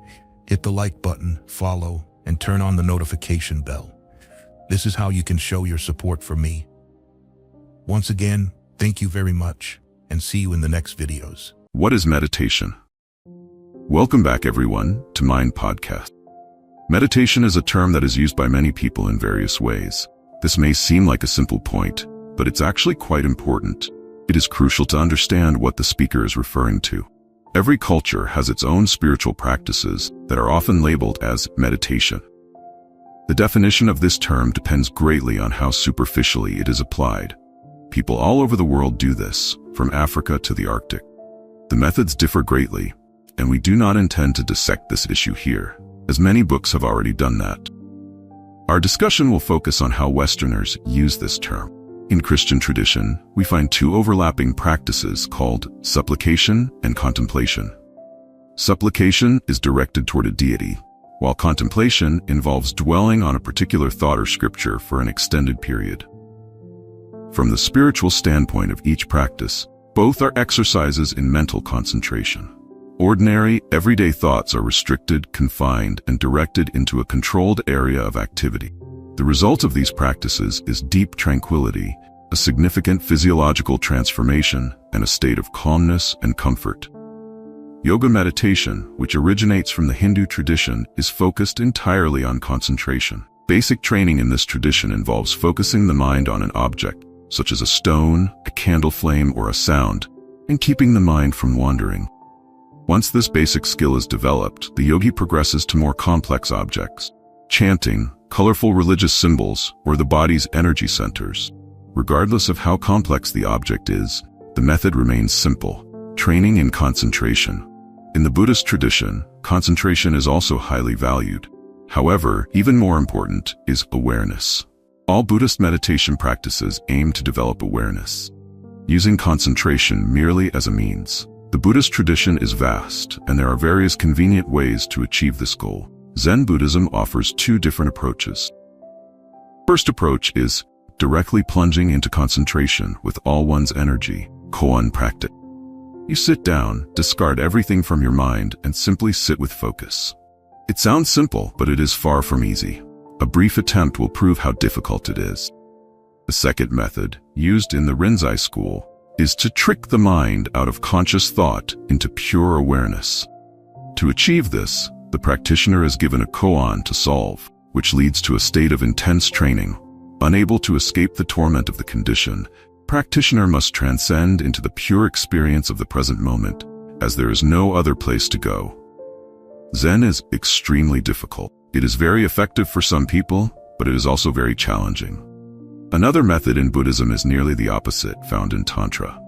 Hit the like button, follow, and turn on the notification bell. This is how you can show your support for me. Once again, thank you very much, and see you in the next videos. What is meditation? Welcome back, everyone, to Mind Podcast. Meditation is a term that is used by many people in various ways. This may seem like a simple point, but it's actually quite important. It is crucial to understand what the speaker is referring to. Every culture has its own spiritual practices that are often labeled as meditation. The definition of this term depends greatly on how superficially it is applied. People all over the world do this, from Africa to the Arctic. The methods differ greatly, and we do not intend to dissect this issue here, as many books have already done that. Our discussion will focus on how Westerners use this term. In Christian tradition, we find two overlapping practices called supplication and contemplation. Supplication is directed toward a deity, while contemplation involves dwelling on a particular thought or scripture for an extended period. From the spiritual standpoint of each practice, both are exercises in mental concentration. Ordinary, everyday thoughts are restricted, confined, and directed into a controlled area of activity. The result of these practices is deep tranquility, a significant physiological transformation, and a state of calmness and comfort. Yoga meditation, which originates from the Hindu tradition, is focused entirely on concentration. Basic training in this tradition involves focusing the mind on an object, such as a stone, a candle flame, or a sound, and keeping the mind from wandering. Once this basic skill is developed, the yogi progresses to more complex objects, chanting, colorful religious symbols, or the body's energy centers. Regardless of how complex the object is, the method remains simple: training in concentration. In the Buddhist tradition, concentration is also highly valued. However, even more important is awareness. All Buddhist meditation practices aim to develop awareness, using concentration merely as a means. The Buddhist tradition is vast, and there are various convenient ways to achieve this goal. Zen Buddhism offers two different approaches. First approach is directly plunging into concentration with all one's energy, koan practice. You sit down, discard everything from your mind, and simply sit with focus. It sounds simple, but it is far from easy. A brief attempt will prove how difficult it is. The second method, used in the Rinzai school, is to trick the mind out of conscious thought into pure awareness. To achieve this, the practitioner is given a koan to solve, which leads to a state of intense training. Unable to escape the torment of the condition, practitioner must transcend into the pure experience of the present moment, as there is no other place to go. Zen is extremely difficult. It is very effective for some people, but it is also very challenging. Another method in Buddhism is nearly the opposite, found in Tantra.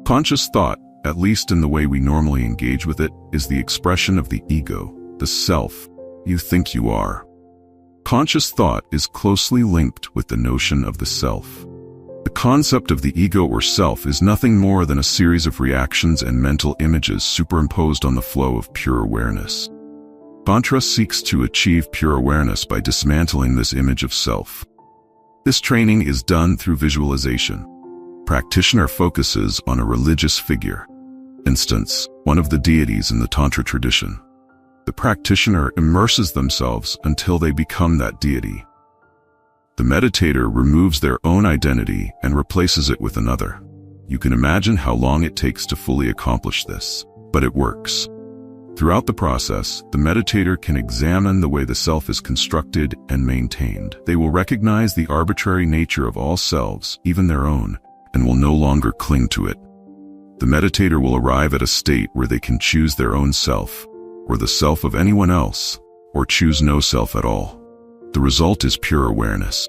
Conscious thought, at least in the way we normally engage with it, is the expression of the ego, the self you think you are. Conscious thought is closely linked with the notion of the self. The concept of the ego or self is nothing more than a series of reactions and mental images superimposed on the flow of pure awareness. Tantra seeks to achieve pure awareness by dismantling this image of self. This training is done through visualization. Practitioner focuses on a religious figure, instance, one of the deities in the Tantra tradition. The practitioner immerses themselves until they become that deity. The meditator removes their own identity and replaces it with another. You can imagine how long it takes to fully accomplish this, but it works. Throughout the process, the meditator can examine the way the self is constructed and maintained. They will recognize the arbitrary nature of all selves, even their own, and will no longer cling to it. The meditator will arrive at a state where they can choose their own self, or the self of anyone else, or choose no self at all. The result is pure awareness.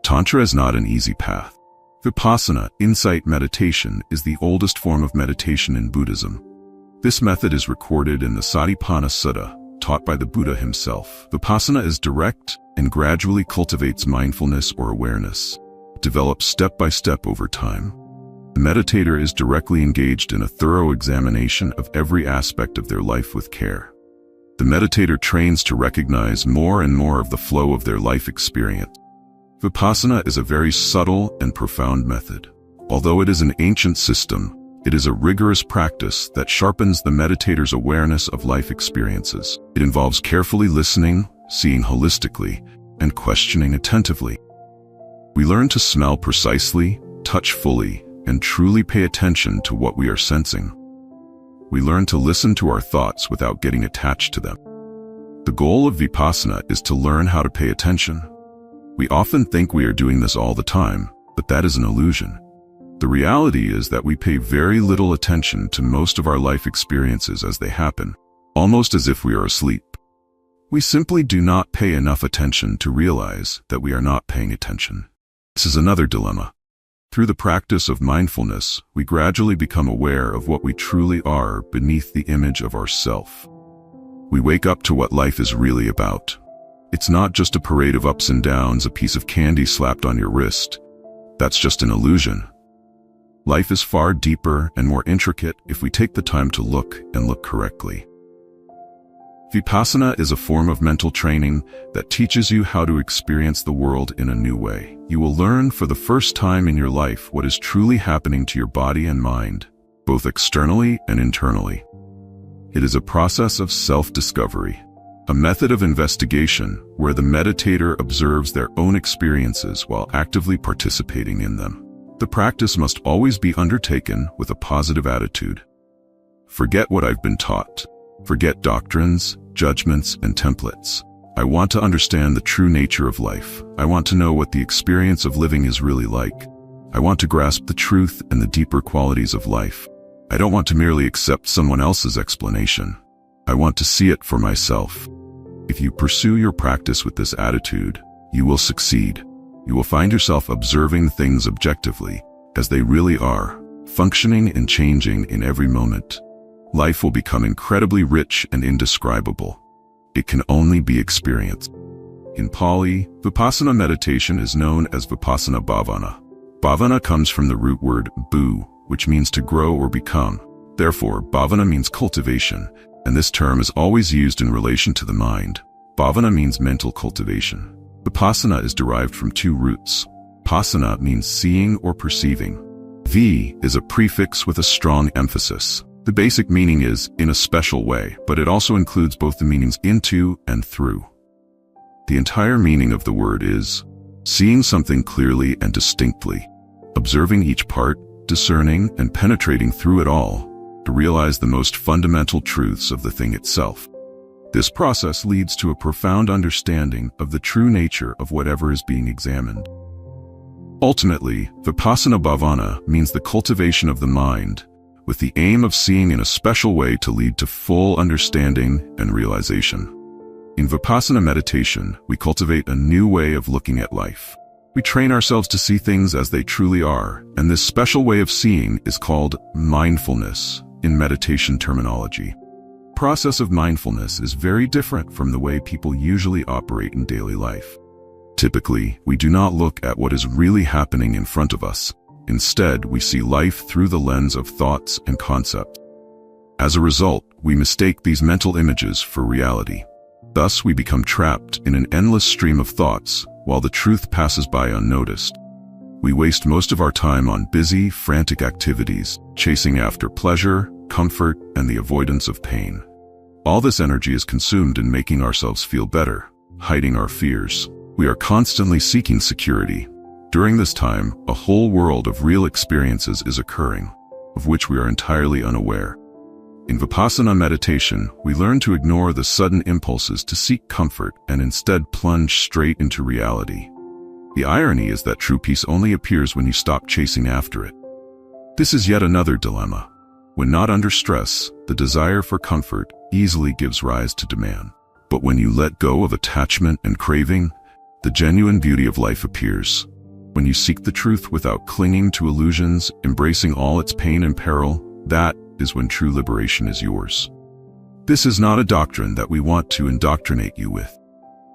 Tantra is not an easy path. Vipassana, insight meditation, is the oldest form of meditation in Buddhism. This method is recorded in the Satipatthana Sutta, taught by the Buddha himself. Vipassana is direct and gradually cultivates mindfulness or awareness, develops step by step over time. The meditator is directly engaged in a thorough examination of every aspect of their life with care. The meditator trains to recognize more and more of the flow of their life experience. Vipassana is a very subtle and profound method. Although it is an ancient system, it is a rigorous practice that sharpens the meditator's awareness of life experiences. It involves carefully listening, seeing holistically, and questioning attentively. We learn to smell precisely, touch fully, and truly pay attention to what we are sensing. We learn to listen to our thoughts without getting attached to them. The goal of Vipassana is to learn how to pay attention. We often think we are doing this all the time, but that is an illusion. The reality is that we pay very little attention to most of our life experiences as they happen, almost as if we are asleep. We simply do not pay enough attention to realize that we are not paying attention. This is another dilemma. Through the practice of mindfulness, we gradually become aware of what we truly are beneath the image of ourself. We wake up to what life is really about. It's not just a parade of ups and downs, a piece of candy slapped on your wrist. That's just an illusion. Life is far deeper and more intricate if we take the time to look and look correctly. Vipassana is a form of mental training that teaches you how to experience the world in a new way. You will learn for the first time in your life what is truly happening to your body and mind, both externally and internally. It is a process of self-discovery, a method of investigation where the meditator observes their own experiences while actively participating in them. The practice must always be undertaken with a positive attitude. Forget what I've been taught. Forget doctrines, judgments, and templates. I want to understand the true nature of life. I want to know what the experience of living is really like. I want to grasp the truth and the deeper qualities of life. I don't want to merely accept someone else's explanation. I want to see it for myself. If you pursue your practice with this attitude, you will succeed. You will find yourself observing things objectively, as they really are, functioning and changing in every moment. Life will become incredibly rich and indescribable. It can only be experienced. In Pali, Vipassana meditation is known as Vipassana Bhavana. Bhavana comes from the root word bu, which means to grow or become. Therefore, Bhavana means cultivation, and this term is always used in relation to the mind. Bhavana means mental cultivation. Vipassana is derived from two roots. Pasana means seeing or perceiving. Vi is a prefix with a strong emphasis. The basic meaning is in a special way, but it also includes both the meanings into and through. The entire meaning of the word is seeing something clearly and distinctly, observing each part, discerning and penetrating through it all to realize the most fundamental truths of the thing itself. This process leads to a profound understanding of the true nature of whatever is being examined. Ultimately, Vipassana Bhavana means the cultivation of the mind, with the aim of seeing in a special way to lead to full understanding and realization. In Vipassana meditation, we cultivate a new way of looking at life. We train ourselves to see things as they truly are, and this special way of seeing is called mindfulness in meditation terminology. The process of mindfulness is very different from the way people usually operate in daily life. Typically, we do not look at what is really happening in front of us. Instead, we see life through the lens of thoughts and concepts. As a result, we mistake these mental images for reality. Thus, we become trapped in an endless stream of thoughts, while the truth passes by unnoticed. We waste most of our time on busy, frantic activities, chasing after pleasure, comfort, and the avoidance of pain. All this energy is consumed in making ourselves feel better, hiding our fears. We are constantly seeking security. During this time, a whole world of real experiences is occurring, of which we are entirely unaware. In Vipassana meditation, we learn to ignore the sudden impulses to seek comfort and instead plunge straight into reality. The irony is that true peace only appears when you stop chasing after it. This is yet another dilemma. When not under stress, the desire for comfort easily gives rise to demand. But when you let go of attachment and craving, the genuine beauty of life appears. When you seek the truth without clinging to illusions, embracing all its pain and peril, that is when true liberation is yours. This is not a doctrine that we want to indoctrinate you with.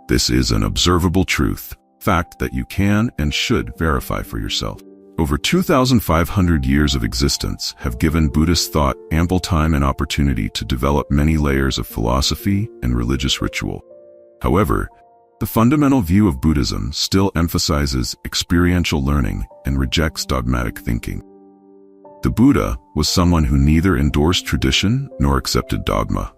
This is an observable truth, fact that you can and should verify for yourself. Over 2,500 years of existence have given Buddhist thought ample time and opportunity to develop many layers of philosophy and religious ritual. However, the fundamental view of Buddhism still emphasizes experiential learning and rejects dogmatic thinking. The Buddha was someone who neither endorsed tradition nor accepted dogma.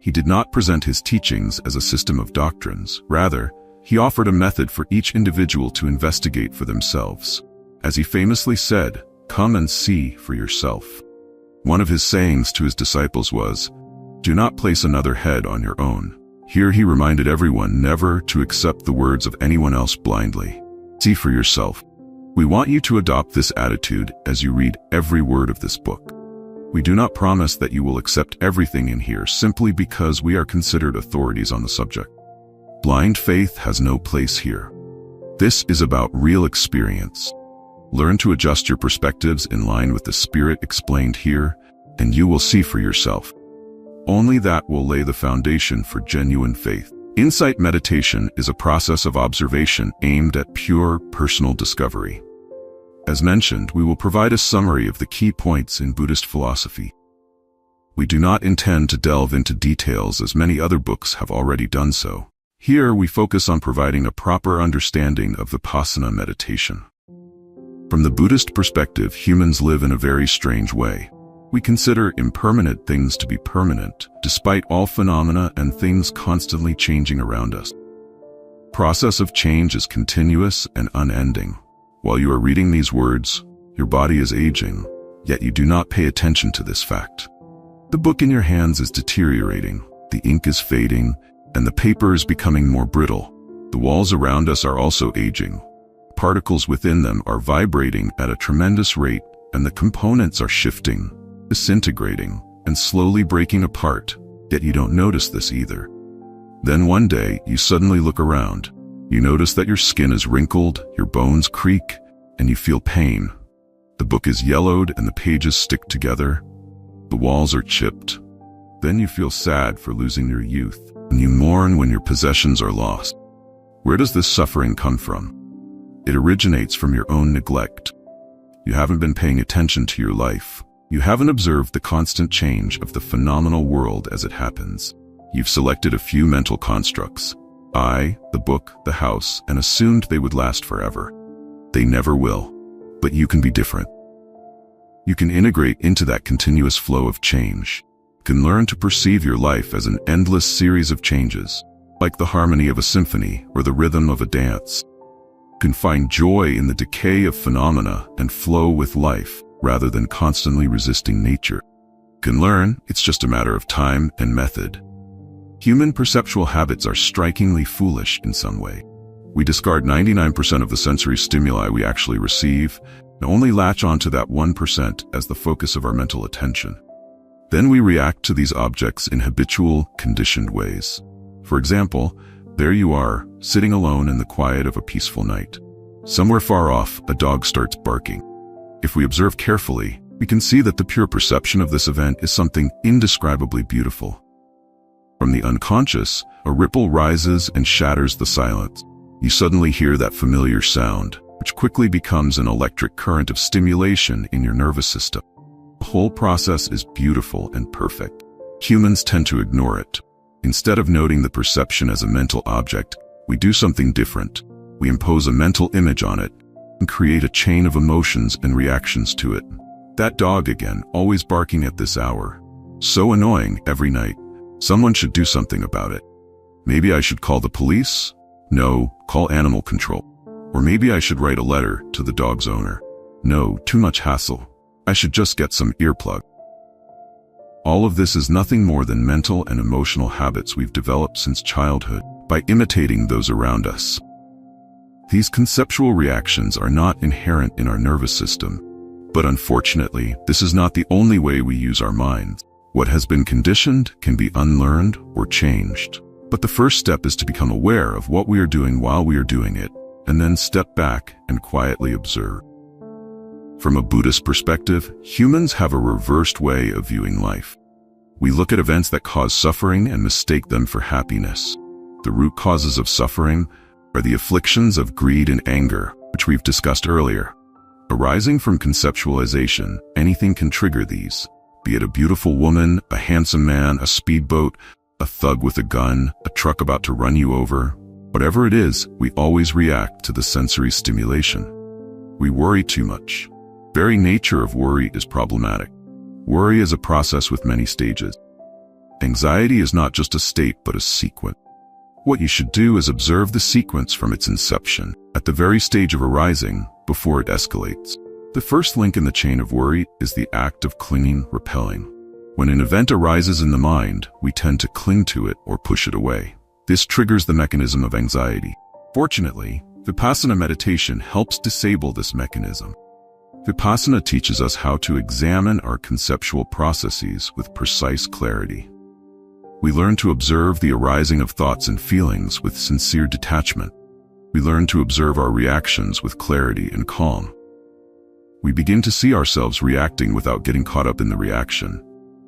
He did not present his teachings as a system of doctrines. Rather, he offered a method for each individual to investigate for themselves. As he famously said, "Come and see for yourself." One of his sayings to his disciples was, "Do not place another head on your own." Here he reminded everyone never to accept the words of anyone else blindly. See for yourself. We want you to adopt this attitude as you read every word of this book. We do not promise that you will accept everything in here simply because we are considered authorities on the subject. Blind faith has no place here. This is about real experience. Learn to adjust your perspectives in line with the spirit explained here, and you will see for yourself. Only that will lay the foundation for genuine faith. Insight meditation is a process of observation aimed at pure personal discovery. As mentioned, we will provide a summary of the key points in Buddhist philosophy. We do not intend to delve into details as many other books have already done so. Here we focus on providing a proper understanding of Vipassana meditation. From the Buddhist perspective, humans live in a very strange way. We consider impermanent things to be permanent, despite all phenomena and things constantly changing around us. The process of change is continuous and unending. While you are reading these words, your body is aging, yet you do not pay attention to this fact. The book in your hands is deteriorating, the ink is fading, and the paper is becoming more brittle. The walls around us are also aging. Particles within them are vibrating at a tremendous rate, and the components are shifting, disintegrating, and slowly breaking apart, yet you don't notice this either. Then one day, you suddenly look around. You notice that your skin is wrinkled, your bones creak, and you feel pain. The book is yellowed and the pages stick together. The walls are chipped. Then you feel sad for losing your youth, and you mourn when your possessions are lost. Where does this suffering come from? It originates from your own neglect. You haven't been paying attention to your life. You haven't observed the constant change of the phenomenal world as it happens. You've selected a few mental constructs. I, the book, the house, and assumed they would last forever. They never will. But you can be different. You can integrate into that continuous flow of change. You can learn to perceive your life as an endless series of changes, like the harmony of a symphony or the rhythm of a dance. You can find joy in the decay of phenomena and flow with life, rather than constantly resisting nature. You can learn it's just a matter of time and method. Human perceptual habits are strikingly foolish in some way. We discard 99% of the sensory stimuli we actually receive and only latch onto that 1% as the focus of our mental attention. Then we react to these objects in habitual, conditioned ways. For example, there you are, sitting alone in the quiet of a peaceful night. Somewhere far off, a dog starts barking. If we observe carefully, we can see that the pure perception of this event is something indescribably beautiful. From the unconscious, a ripple rises and shatters the silence. You suddenly hear that familiar sound, which quickly becomes an electric current of stimulation in your nervous system. The whole process is beautiful and perfect. Humans tend to ignore it. Instead of noting the perception as a mental object, we do something different. We impose a mental image on it and create a chain of emotions and reactions to it. That dog again, always barking at this hour. So annoying every night. Someone should do something about it. Maybe I should call the police? No, call animal control. Or maybe I should write a letter to the dog's owner. No, too much hassle. I should just get some earplug. All of this is nothing more than mental and emotional habits we've developed since childhood by imitating those around us. These conceptual reactions are not inherent in our nervous system, but unfortunately, this is not the only way we use our minds. What has been conditioned can be unlearned or changed. But the first step is to become aware of what we are doing while we are doing it, and then step back and quietly observe. From a Buddhist perspective, humans have a reversed way of viewing life. We look at events that cause suffering and mistake them for happiness. The root causes of suffering are the afflictions of greed and anger, which we've discussed earlier. Arising from conceptualization, anything can trigger these. Be it a beautiful woman, a handsome man, a speedboat, a thug with a gun, a truck about to run you over. Whatever it is, we always react to the sensory stimulation. We worry too much. The very nature of worry is problematic. Worry is a process with many stages. Anxiety is not just a state but a sequence. What you should do is observe the sequence from its inception, at the very stage of arising, before it escalates. The first link in the chain of worry is the act of clinging, repelling. When an event arises in the mind, we tend to cling to it or push it away. This triggers the mechanism of anxiety. Fortunately, Vipassana meditation helps disable this mechanism. Vipassana teaches us how to examine our conceptual processes with precise clarity. We learn to observe the arising of thoughts and feelings with sincere detachment. We learn to observe our reactions with clarity and calm. We begin to see ourselves reacting without getting caught up in the reaction,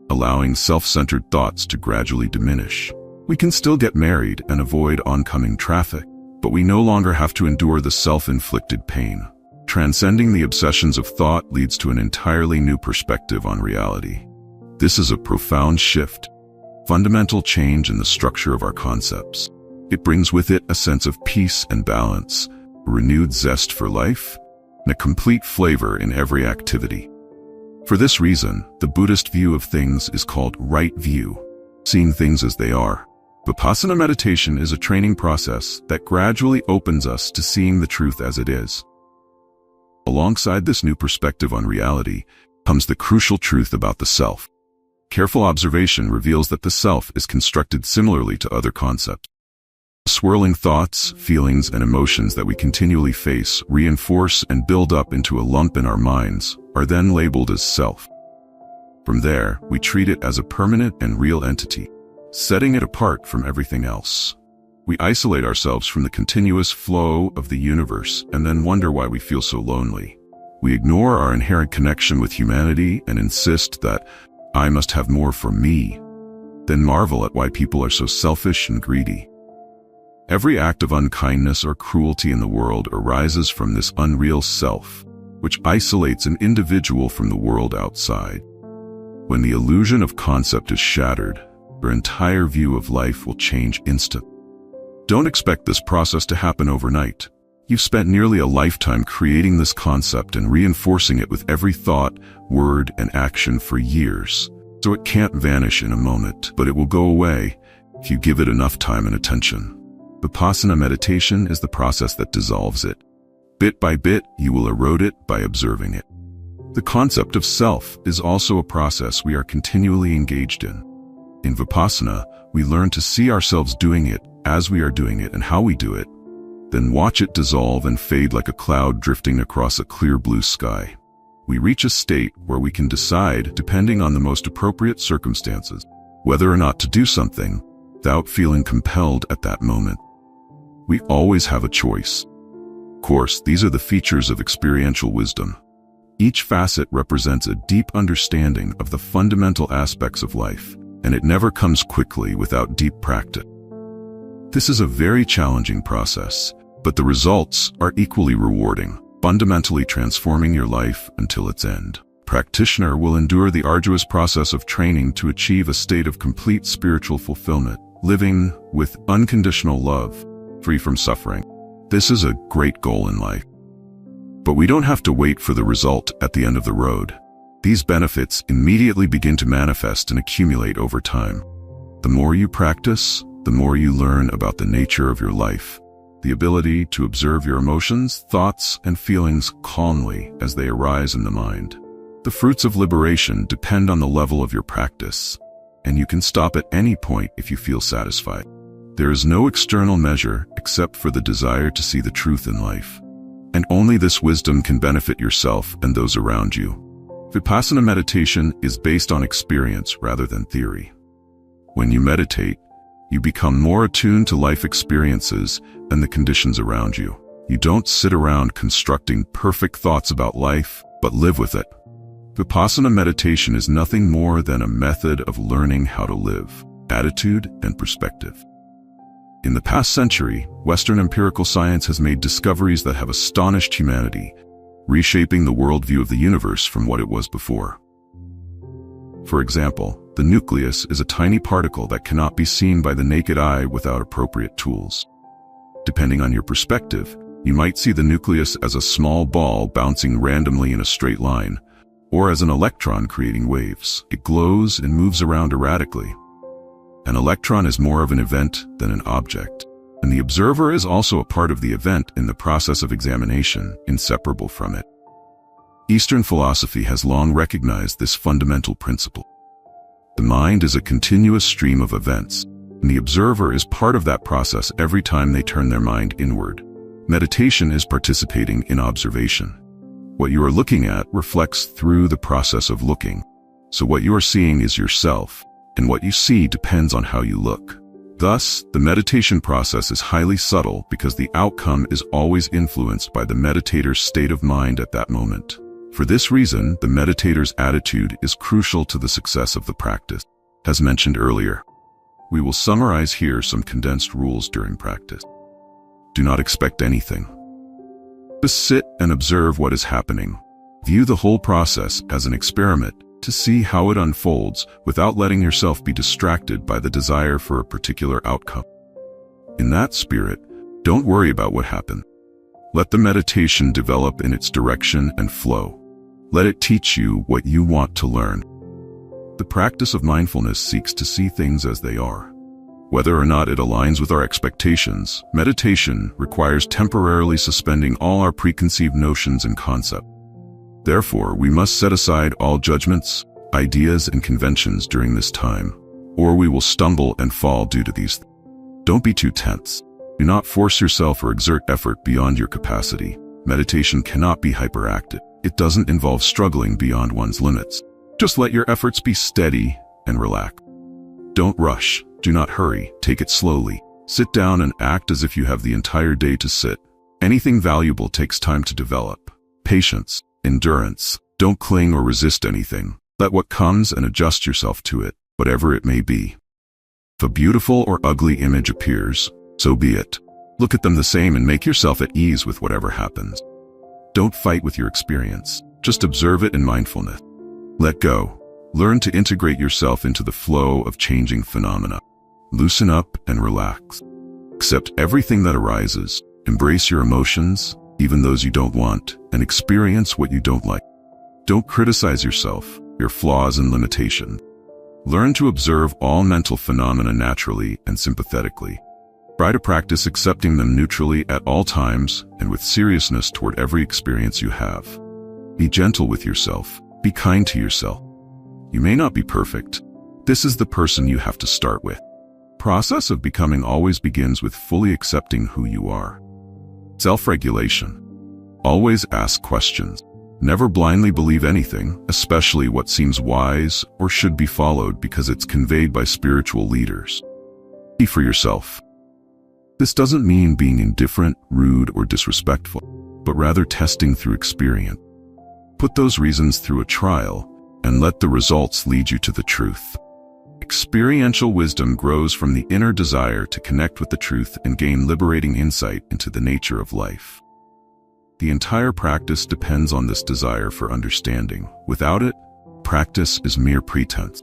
allowing self-centered thoughts to gradually diminish. We can still get married and avoid oncoming traffic, but we no longer have to endure the self-inflicted pain. Transcending the obsessions of thought leads to an entirely new perspective on reality. This is a profound shift, fundamental change in the structure of our concepts. It brings with it a sense of peace and balance, a renewed zest for life, and a complete flavor in every activity. For this reason, the Buddhist view of things is called right view, seeing things as they are. Vipassana meditation is a training process that gradually opens us to seeing the truth as it is. Alongside this new perspective on reality comes the crucial truth about the self. Careful observation reveals that the self is constructed similarly to other concepts. The swirling thoughts, feelings, and emotions that we continually face, reinforce, and build up into a lump in our minds are then labeled as self. From there, we treat it as a permanent and real entity, setting it apart from everything else. We isolate ourselves from the continuous flow of the universe and then wonder why we feel so lonely. We ignore our inherent connection with humanity and insist that I must have more for me, then marvel at why people are so selfish and greedy. Every act of unkindness or cruelty in the world arises from this unreal self, which isolates an individual from the world outside. When the illusion of concept is shattered, your entire view of life will change instantly. Don't expect this process to happen overnight. You've spent nearly a lifetime creating this concept and reinforcing it with every thought, word, and action for years. So it can't vanish in a moment, but it will go away if you give it enough time and attention. Vipassana meditation is the process that dissolves it. Bit by bit, you will erode it by observing it. The concept of self is also a process we are continually engaged in. In Vipassana, we learn to see ourselves doing it as we are doing it and how we do it, then watch it dissolve and fade like a cloud drifting across a clear blue sky. We reach a state where we can decide, depending on the most appropriate circumstances, whether or not to do something without feeling compelled at that moment. We always have a choice. Of course, these are the features of experiential wisdom. Each facet represents a deep understanding of the fundamental aspects of life, and it never comes quickly without deep practice. This is a very challenging process, but the results are equally rewarding, fundamentally transforming your life until its end. Practitioner will endure the arduous process of training to achieve a state of complete spiritual fulfillment, living with unconditional love, free from suffering. This is a great goal in life. But we don't have to wait for the result at the end of the road. These benefits immediately begin to manifest and accumulate over time. The more you practice, the more you learn about the nature of your life, the ability to observe your emotions, thoughts, and feelings calmly as they arise in the mind. The fruits of liberation depend on the level of your practice, and you can stop at any point if you feel satisfied. There is no external measure except for the desire to see the truth in life. And only this wisdom can benefit yourself and those around you. Vipassana meditation is based on experience rather than theory. When you meditate, you become more attuned to life experiences and the conditions around you. You don't sit around constructing perfect thoughts about life, but live with it. Vipassana meditation is nothing more than a method of learning how to live, attitude, and perspective. In the past century, Western empirical science has made discoveries that have astonished humanity, reshaping the worldview of the universe from what it was before. For example, the nucleus is a tiny particle that cannot be seen by the naked eye without appropriate tools. Depending on your perspective, you might see the nucleus as a small ball bouncing randomly in a straight line, or as an electron creating waves. It glows and moves around erratically. An electron is more of an event than an object, and the observer is also a part of the event in the process of examination, inseparable from it. Eastern philosophy has long recognized this fundamental principle. The mind is a continuous stream of events, and the observer is part of that process every time they turn their mind inward. Meditation is participating in observation. What you are looking at reflects through the process of looking. So what you are seeing is yourself, and what you see depends on how you look. Thus, the meditation process is highly subtle because the outcome is always influenced by the meditator's state of mind at that moment. For this reason, the meditator's attitude is crucial to the success of the practice. As mentioned earlier, we will summarize here some condensed rules during practice. Do not expect anything. Just sit and observe what is happening. View the whole process as an experiment to see how it unfolds without letting yourself be distracted by the desire for a particular outcome. In that spirit, don't worry about what happened. Let the meditation develop in its direction and flow. Let it teach you what you want to learn. The practice of mindfulness seeks to see things as they are. Whether or not it aligns with our expectations, meditation requires temporarily suspending all our preconceived notions and concepts. Therefore, we must set aside all judgments, ideas, and conventions during this time, or we will stumble and fall due to these. Don't be too tense. Do not force yourself or exert effort beyond your capacity. Meditation cannot be hyperactive. It doesn't involve struggling beyond one's limits. Just let your efforts be steady and relax. Don't rush. Do not hurry. Take it slowly. Sit down and act as if you have the entire day to sit. Anything valuable takes time to develop. Patience, endurance. Don't cling or resist anything. Let what comes and adjust yourself to it, whatever it may be. If a beautiful or ugly image appears, so be it. Look at them the same and make yourself at ease with whatever happens. Don't fight with your experience. Just observe it in mindfulness. Let go. Learn to integrate yourself into the flow of changing phenomena. Loosen up and relax. Accept everything that arises. Embrace your emotions, even those you don't want, and experience what you don't like. Don't criticize yourself, your flaws and limitations. Learn to observe all mental phenomena naturally and sympathetically. Try to practice accepting them neutrally at all times and with seriousness toward every experience you have. Be gentle with yourself. Be kind to yourself. You may not be perfect. This is the person you have to start with. The process of becoming always begins with fully accepting who you are. Self-regulation. Always ask questions. Never blindly believe anything, especially what seems wise or should be followed because it's conveyed by spiritual leaders. Be for yourself. This doesn't mean being indifferent, rude, or disrespectful, but rather testing through experience. Put those reasons through a trial and let the results lead you to the truth. Experiential wisdom grows from the inner desire to connect with the truth and gain liberating insight into the nature of life. The entire practice depends on this desire for understanding. Without it, practice is mere pretense.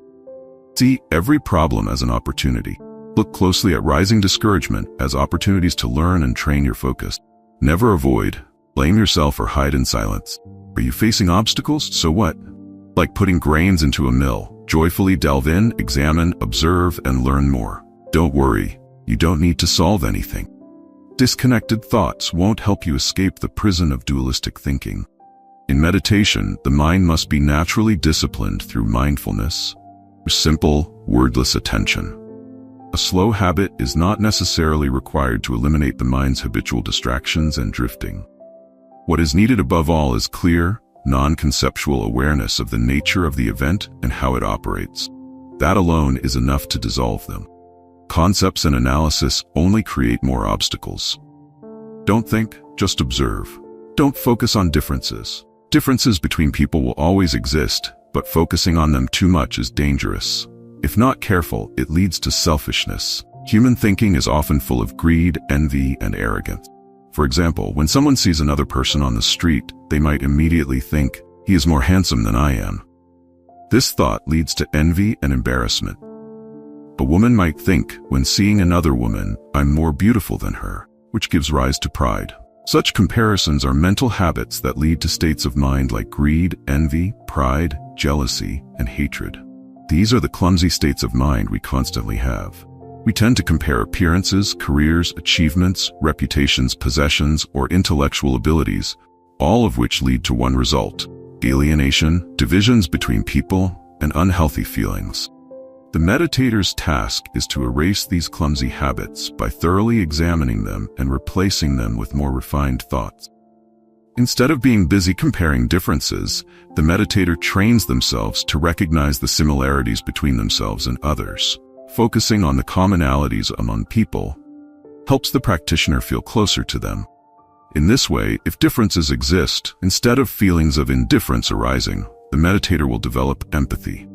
See every problem as an opportunity. Look closely at rising discouragement as opportunities to learn and train your focus. Never avoid, blame yourself, or hide in silence. Are you facing obstacles? So what? Like putting grains into a mill. Joyfully delve in, examine, observe, and learn more. Don't worry, you don't need to solve anything. Disconnected thoughts won't help you escape the prison of dualistic thinking. In meditation, the mind must be naturally disciplined through mindfulness, simple, wordless attention. A slow habit is not necessarily required to eliminate the mind's habitual distractions and drifting. What is needed above all is clear, non-conceptual awareness of the nature of the event and how it operates. That alone is enough to dissolve them. Concepts and analysis only create more obstacles. Don't think, just observe. Don't focus on differences. Differences between people will always exist, but focusing on them too much is dangerous. If not careful, it leads to selfishness. Human thinking is often full of greed, envy, and arrogance. For example, when someone sees another person on the street, they might immediately think, "He is more handsome than I am." This thought leads to envy and embarrassment. A woman might think, when seeing another woman, "I'm more beautiful than her," which gives rise to pride. Such comparisons are mental habits that lead to states of mind like greed, envy, pride, jealousy, and hatred. These are the clumsy states of mind we constantly have. We tend to compare appearances, careers, achievements, reputations, possessions, or intellectual abilities, all of which lead to one result: alienation, divisions between people, and unhealthy feelings. The meditator's task is to erase these clumsy habits by thoroughly examining them and replacing them with more refined thoughts. Instead of being busy comparing differences, the meditator trains themselves to recognize the similarities between themselves and others. Focusing on the commonalities among people helps the practitioner feel closer to them. In this way, if differences exist, instead of feelings of indifference arising, the meditator will develop empathy.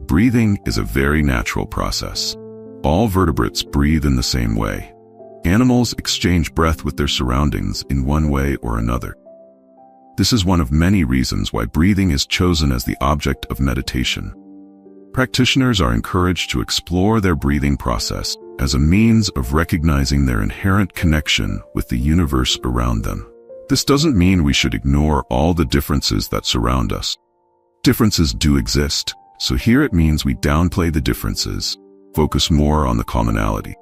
Breathing is a very natural process. All vertebrates breathe in the same way. Animals exchange breath with their surroundings in one way or another. This is one of many reasons why breathing is chosen as the object of meditation. Practitioners are encouraged to explore their breathing process as a means of recognizing their inherent connection with the universe around them. This doesn't mean we should ignore all the differences that surround us. Differences do exist, so here it means we downplay the differences, focus more on the commonality.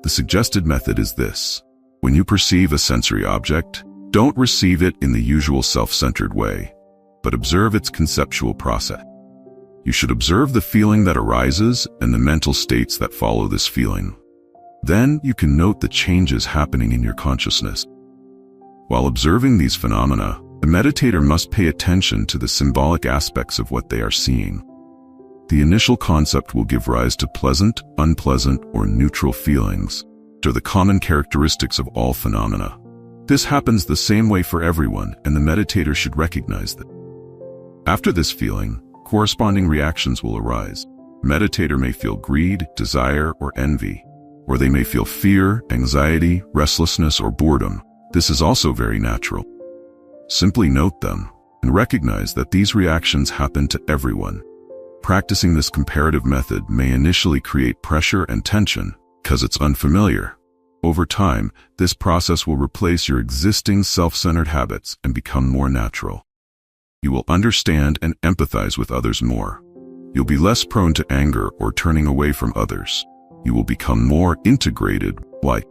The suggested method is this: when you perceive a sensory object, don't receive it in the usual self-centered way, but observe its conceptual process. You should observe the feeling that arises and the mental states that follow this feeling. Then you can note the changes happening in your consciousness. While observing these phenomena, the meditator must pay attention to the symbolic aspects of what they are seeing. The initial concept will give rise to pleasant, unpleasant, or neutral feelings, which are the common characteristics of all phenomena. This happens the same way for everyone, and the meditator should recognize that. After this feeling, corresponding reactions will arise. The meditator may feel greed, desire, or envy, or they may feel fear, anxiety, restlessness, or boredom. This is also very natural. Simply note them and recognize that these reactions happen to everyone. Practicing this comparative method may initially create pressure and tension because it's unfamiliar. Over time, this process will replace your existing self-centered habits and become more natural. You will understand and empathize with others more. You'll be less prone to anger or turning away from others. You will become more integrated like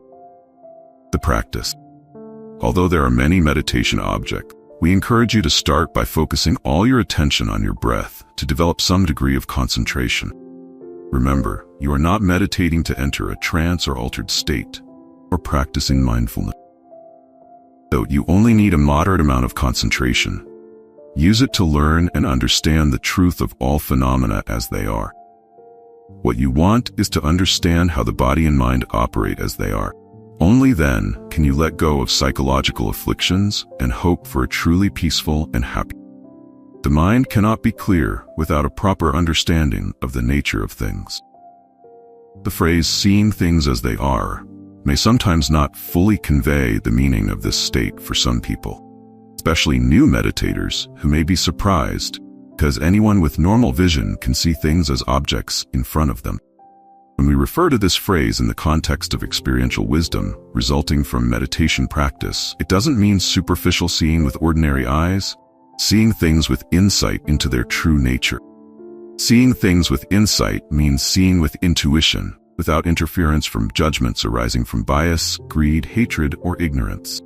the practice. Although there are many meditation objects, we encourage you to start by focusing all your attention on your breath to develop some degree of concentration. Remember, you are not meditating to enter a trance or altered state, or practicing mindfulness. Though you only need a moderate amount of concentration. Use it to learn and understand the truth of all phenomena as they are. What you want is to understand how the body and mind operate as they are. Only then can you let go of psychological afflictions and hope for a truly peaceful and happy. The mind cannot be clear without a proper understanding of the nature of things. The phrase "seeing things as they are" may sometimes not fully convey the meaning of this state for some people, especially new meditators who may be surprised because anyone with normal vision can see things as objects in front of them. When we refer to this phrase in the context of experiential wisdom resulting from meditation practice, it doesn't mean superficial seeing with ordinary eyes, seeing things with insight into their true nature. Seeing things with insight means seeing with intuition, without interference from judgments arising from bias, greed, hatred, or ignorance.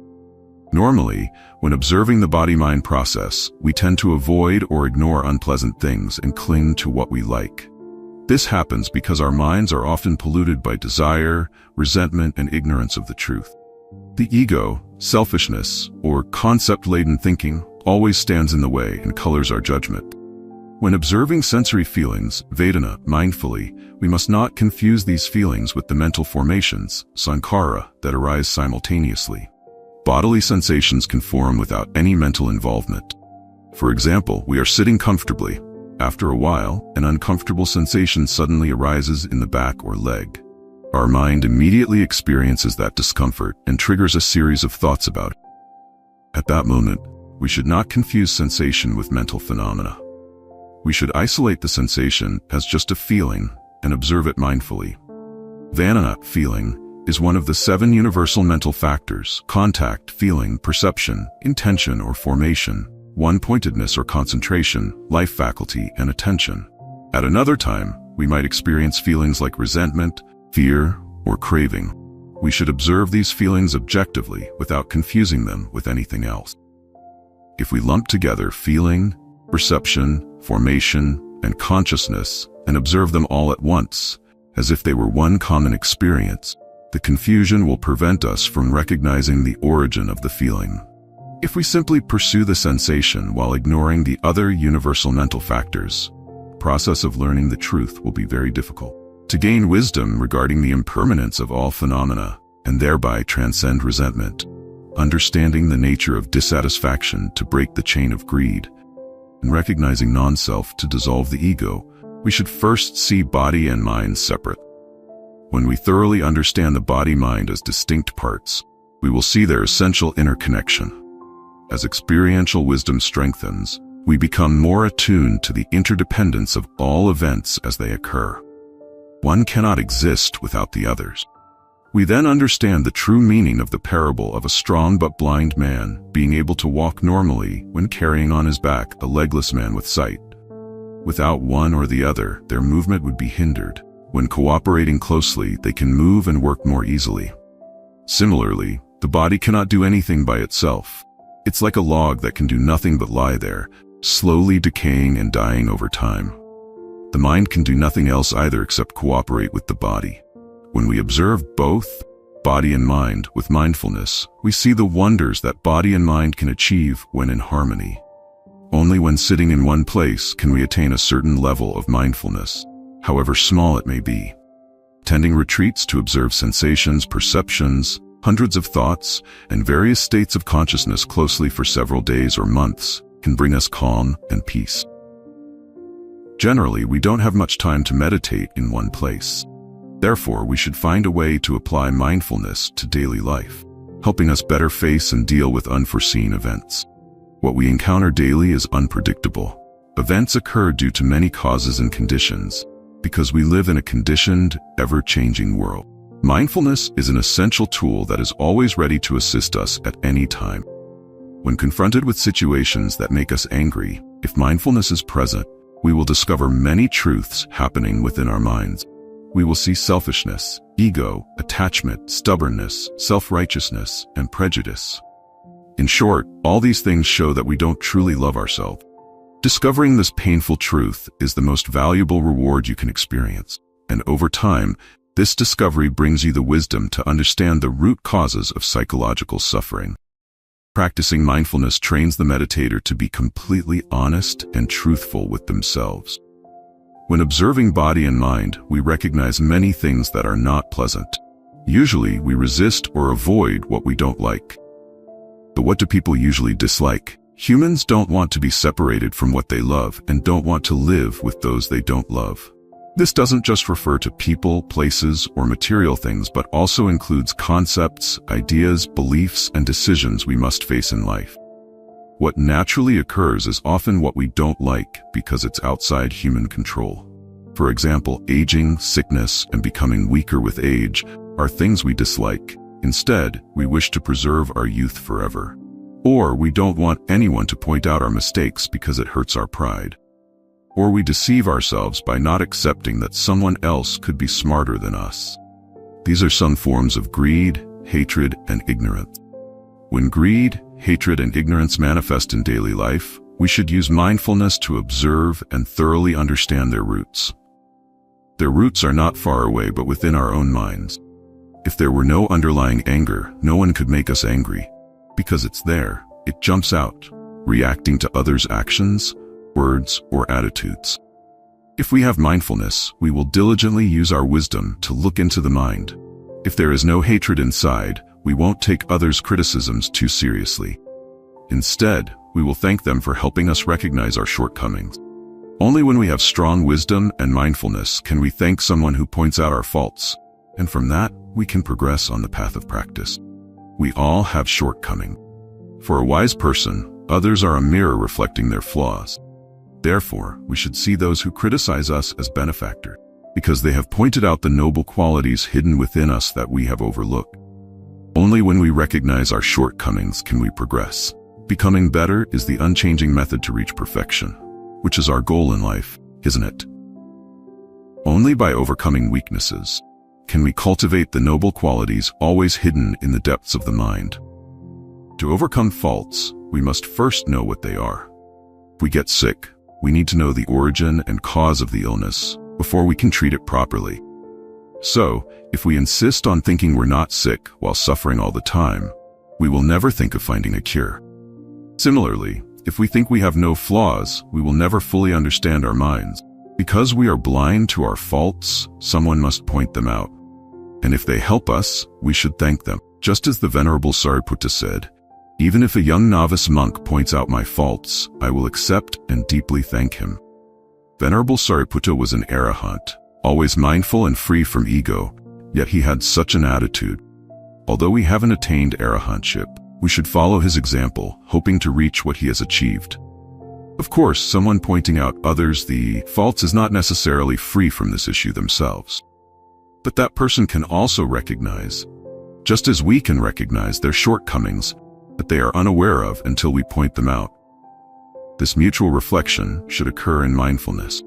Normally, when observing the body-mind process, we tend to avoid or ignore unpleasant things and cling to what we like. This happens because our minds are often polluted by desire, resentment, and ignorance of the truth. The ego, selfishness, or concept-laden thinking always stands in the way and colors our judgment. When observing sensory feelings, Vedana, mindfully, we must not confuse these feelings with the mental formations, sankhara, that arise simultaneously. Bodily sensations can form without any mental involvement. For example, we are sitting comfortably. After a while, an uncomfortable sensation suddenly arises in the back or leg. Our mind immediately experiences that discomfort and triggers a series of thoughts about it. At that moment, we should not confuse sensation with mental phenomena. We should isolate the sensation as just a feeling and observe it mindfully. Vedana, feeling, is one of the 7 universal mental factors: contact, feeling, perception, intention or formation, one-pointedness or concentration, life faculty, and attention. At another time, we might experience feelings like resentment, fear, or craving. We should observe these feelings objectively without confusing them with anything else. If we lump together feeling, perception, formation, and consciousness and observe them all at once, as if they were one common experience, the confusion will prevent us from recognizing the origin of the feeling. If we simply pursue the sensation while ignoring the other universal mental factors, the process of learning the truth will be very difficult. To gain wisdom regarding the impermanence of all phenomena and thereby transcend resentment, understanding the nature of dissatisfaction to break the chain of greed, and recognizing non-self to dissolve the ego, we should first see body and mind separate. When we thoroughly understand the body-mind as distinct parts, we will see their essential interconnection. As experiential wisdom strengthens, we become more attuned to the interdependence of all events as they occur. One cannot exist without the others. We then understand the true meaning of the parable of a strong but blind man being able to walk normally when carrying on his back a legless man with sight. Without one or the other, their movement would be hindered. When cooperating closely, they can move and work more easily. Similarly, the body cannot do anything by itself. It's like a log that can do nothing but lie there, slowly decaying and dying over time. The mind can do nothing else either except cooperate with the body. When we observe both, body and mind, with mindfulness, we see the wonders that body and mind can achieve when in harmony. Only when sitting in one place can we attain a certain level of mindfulness, however small it may be. Attending retreats to observe sensations, perceptions, hundreds of thoughts, and various states of consciousness closely for several days or months can bring us calm and peace. Generally, we don't have much time to meditate in one place. Therefore, we should find a way to apply mindfulness to daily life, helping us better face and deal with unforeseen events. What we encounter daily is unpredictable. Events occur due to many causes and conditions, because we live in a conditioned, ever-changing world. Mindfulness is an essential tool that is always ready to assist us at any time. When confronted with situations that make us angry, if mindfulness is present, we will discover many truths happening within our minds. We will see selfishness, ego, attachment, stubbornness, self-righteousness, and prejudice. In short, all these things show that we don't truly love ourselves. Discovering this painful truth is the most valuable reward you can experience, and over time, this discovery brings you the wisdom to understand the root causes of psychological suffering. Practicing mindfulness trains the meditator to be completely honest and truthful with themselves. When observing body and mind, we recognize many things that are not pleasant. Usually, we resist or avoid what we don't like. But what do people usually dislike? Humans don't want to be separated from what they love and don't want to live with those they don't love. This doesn't just refer to people, places, or material things, but also includes concepts, ideas, beliefs, and decisions we must face in life. What naturally occurs is often what we don't like because it's outside human control. For example, aging, sickness, and becoming weaker with age are things we dislike. Instead, we wish to preserve our youth forever. Or we don't want anyone to point out our mistakes because it hurts our pride. Or we deceive ourselves by not accepting that someone else could be smarter than us. These are some forms of greed, hatred, and ignorance. When greed, hatred, and ignorance manifest in daily life, we should use mindfulness to observe and thoroughly understand their roots. Their roots are not far away but within our own minds. If there were no underlying anger, no one could make us angry. Because it's there, it jumps out, reacting to others' actions, words, or attitudes. If we have mindfulness, we will diligently use our wisdom to look into the mind. If there is no hatred inside, we won't take others' criticisms too seriously. Instead, we will thank them for helping us recognize our shortcomings. Only when we have strong wisdom and mindfulness can we thank someone who points out our faults, and from that, we can progress on the path of practice. We all have shortcomings. For a wise person, others are a mirror reflecting their flaws. Therefore, we should see those who criticize us as benefactors, because they have pointed out the noble qualities hidden within us that we have overlooked. Only when we recognize our shortcomings can we progress. Becoming better is the unchanging method to reach perfection, which is our goal in life, isn't it? Only by overcoming weaknesses can we cultivate the noble qualities always hidden in the depths of the mind. To overcome faults, we must first know what they are. If we get sick, we need to know the origin and cause of the illness before we can treat it properly. So, if we insist on thinking we're not sick while suffering all the time, we will never think of finding a cure. Similarly, if we think we have no flaws, we will never fully understand our minds. Because we are blind to our faults, someone must point them out. And if they help us, we should thank them. Just as the Venerable Sariputta said, "Even if a young novice monk points out my faults, I will accept and deeply thank him." Venerable Sariputta was an arahant, always mindful and free from ego, yet he had such an attitude. Although we haven't attained arahantship, we should follow his example, hoping to reach what he has achieved. Of course, someone pointing out others the faults is not necessarily free from this issue themselves. But that person can also recognize, just as we can recognize their shortcomings that they are unaware of until we point them out. This mutual reflection should occur in mindfulness.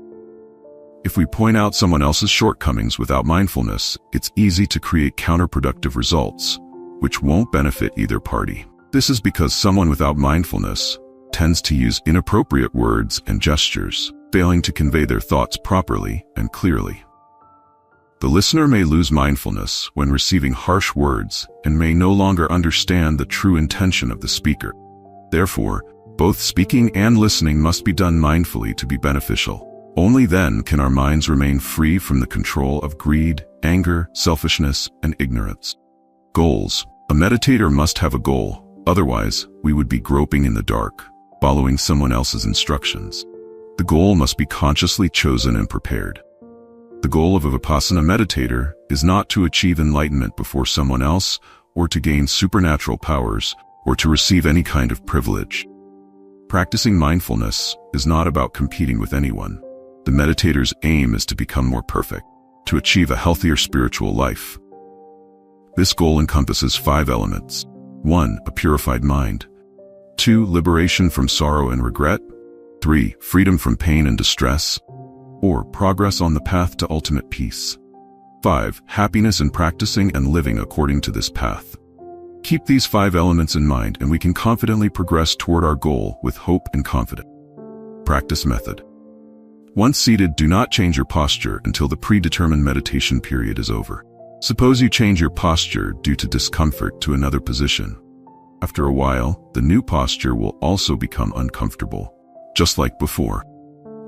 If we point out someone else's shortcomings without mindfulness, it's easy to create counterproductive results, which won't benefit either party. This is because someone without mindfulness tends to use inappropriate words and gestures, failing to convey their thoughts properly and clearly. The listener may lose mindfulness when receiving harsh words and may no longer understand the true intention of the speaker. Therefore, both speaking and listening must be done mindfully to be beneficial. Only then can our minds remain free from the control of greed, anger, selfishness, and ignorance. Goals. A meditator must have a goal, otherwise we would be groping in the dark, following someone else's instructions. The goal must be consciously chosen and prepared. The goal of a Vipassana meditator is not to achieve enlightenment before someone else, or to gain supernatural powers, or to receive any kind of privilege. Practicing mindfulness is not about competing with anyone. The meditator's aim is to become more perfect, to achieve a healthier spiritual life. This goal encompasses 5 elements. 1. A purified mind. 2. Liberation from sorrow and regret. 3. Freedom from pain and distress. Or progress on the path to ultimate peace. 5. Happiness in practicing and living according to this path. Keep these 5 elements in mind and we can confidently progress toward our goal with hope and confidence. Practice method. Once seated, do not change your posture until the predetermined meditation period is over. Suppose you change your posture due to discomfort to another position. After a while, the new posture will also become uncomfortable, just like before.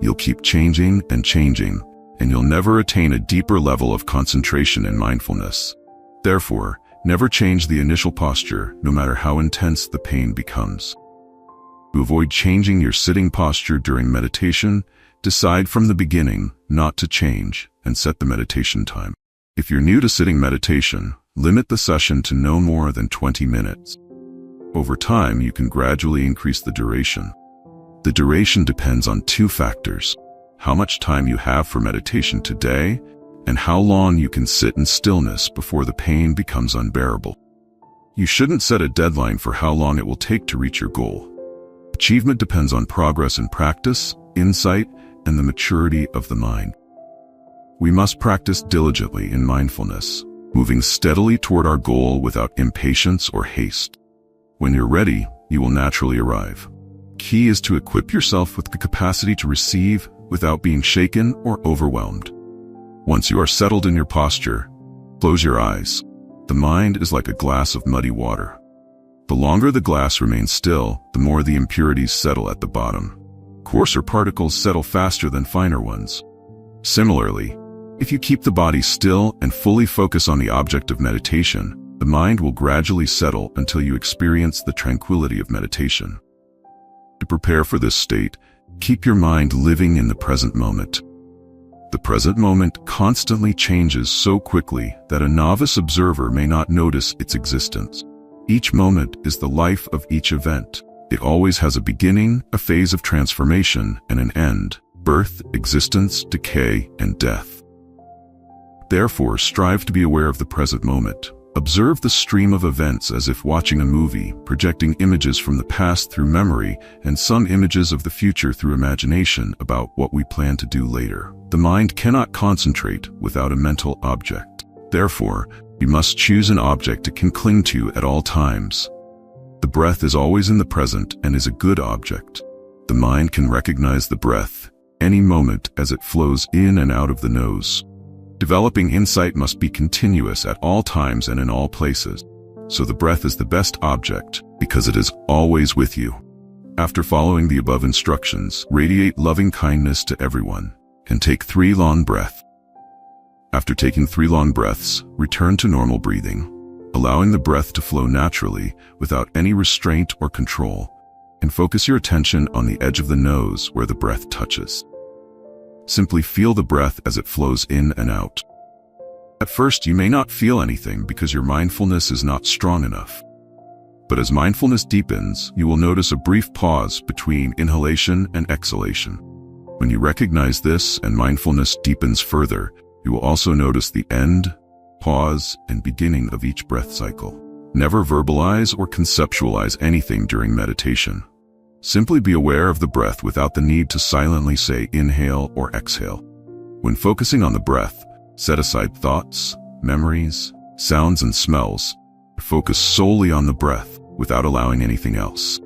You'll keep changing, and you'll never attain a deeper level of concentration and mindfulness. Therefore, never change the initial posture, no matter how intense the pain becomes. To avoid changing your sitting posture during meditation, decide from the beginning not to change and set the meditation time. If you're new to sitting meditation, limit the session to no more than 20 minutes. Over time, you can gradually increase the duration. The duration depends on 2 factors: how much time you have for meditation today, and how long you can sit in stillness before the pain becomes unbearable. You shouldn't set a deadline for how long it will take to reach your goal. Achievement depends on progress in practice, insight, and the maturity of the mind. We must practice diligently in mindfulness, moving steadily toward our goal without impatience or haste. When you're ready, you will naturally arrive. Key is to equip yourself with the capacity to receive without being shaken or overwhelmed. Once you are settled in your posture, close your eyes. The mind is like a glass of muddy water. The longer the glass remains still, the more the impurities settle at the bottom. Coarser particles settle faster than finer ones. Similarly, if you keep the body still and fully focus on the object of meditation, the mind will gradually settle until you experience the tranquility of meditation. To prepare for this state, keep your mind living in the present moment. The present moment constantly changes so quickly that a novice observer may not notice its existence. Each moment is the life of each event. It always has a beginning, a phase of transformation, and an end: birth, existence, decay, and death. Therefore, strive to be aware of the present moment, Observe the stream of events as if watching a movie, projecting images from the past through memory and some images of the future through imagination about what we plan to do later. The mind cannot concentrate without a mental object. Therefore, you must choose an object it can cling to at all times. The breath is always in the present and is a good object. The mind can recognize the breath any moment as it flows in and out of the nose. Developing insight must be continuous at all times and in all places. So the breath is the best object because it is always with you. After following the above instructions, radiate loving kindness to everyone and take 3 long breaths. After taking 3 long breaths, return to normal breathing, allowing the breath to flow naturally without any restraint or control, and focus your attention on the edge of the nose where the breath touches. Simply feel the breath as it flows in and out. At first, you may not feel anything because your mindfulness is not strong enough. But as mindfulness deepens, you will notice a brief pause between inhalation and exhalation. When you recognize this and mindfulness deepens further, you will also notice the end, pause, and beginning of each breath cycle. Never verbalize or conceptualize anything during meditation. Simply be aware of the breath without the need to silently say inhale or exhale. When focusing on the breath, set aside thoughts, memories, sounds, and smells. Focus solely on the breath without allowing anything else.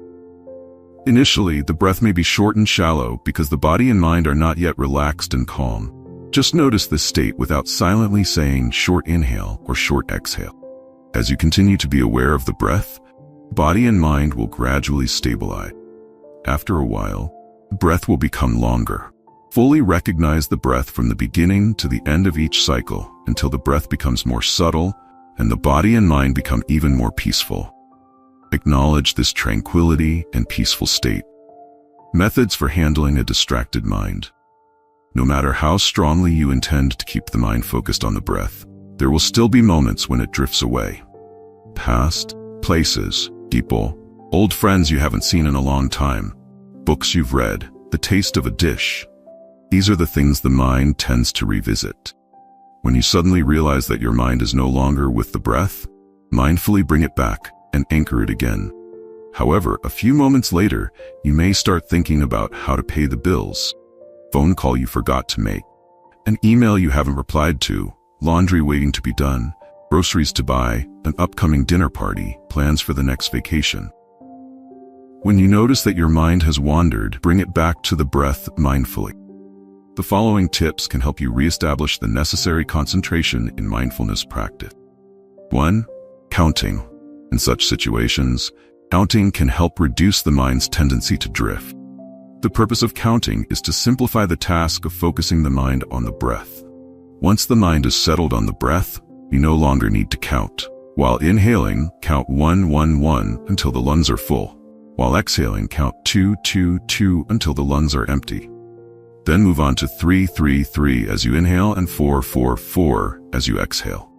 Initially, the breath may be short and shallow because the body and mind are not yet relaxed and calm. Just notice this state without silently saying short inhale or short exhale. As you continue to be aware of the breath, body and mind will gradually stabilize. After a while, the breath will become longer. Fully recognize the breath from the beginning to the end of each cycle until the breath becomes more subtle and the body and mind become even more peaceful. Acknowledge this tranquility and peaceful state. Methods for handling a distracted mind. No matter how strongly you intend to keep the mind focused on the breath, there will still be moments when it drifts away. Past, places, people, old friends you haven't seen in a long time, books you've read, the taste of a dish. These are the things the mind tends to revisit. When you suddenly realize that your mind is no longer with the breath, mindfully bring it back and anchor it again. However, a few moments later, you may start thinking about how to pay the bills, phone call you forgot to make, an email you haven't replied to, laundry waiting to be done, groceries to buy, an upcoming dinner party, plans for the next vacation. When you notice that your mind has wandered, bring it back to the breath mindfully. The following tips can help you reestablish the necessary concentration in mindfulness practice. 1. Counting. In such situations, counting can help reduce the mind's tendency to drift. The purpose of counting is to simplify the task of focusing the mind on the breath. Once the mind is settled on the breath, you no longer need to count. While inhaling, count 1, 1, 1 until the lungs are full. While exhaling, count 2, 2, 2 until the lungs are empty. Then move on to 3, 3, 3 as you inhale and 4, 4, 4 as you exhale.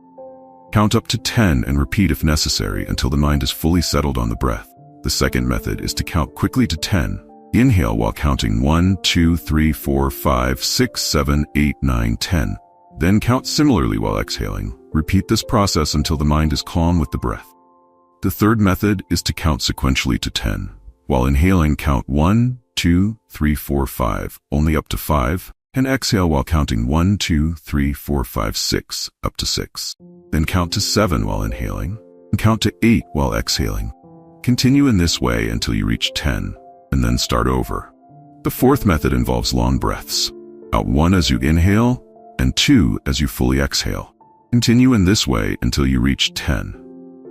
Count up to 10 and repeat if necessary until the mind is fully settled on the breath. The second method is to count quickly to 10. Inhale while counting 1, 2, 3, 4, 5, 6, 7, 8, 9, 10. Then count similarly while exhaling. Repeat this process until the mind is calm with the breath. The third method is to count sequentially to 10. While inhaling, count 1, 2, 3, 4, 5, only up to 5, and exhale while counting 1, 2, 3, 4, 5, 6, up to 6. Then count to 7 while inhaling, and count to 8 while exhaling. Continue in this way until you reach 10, and then start over. The fourth method involves long breaths. Out 1 as you inhale, and 2 as you fully exhale. Continue in this way until you reach 10.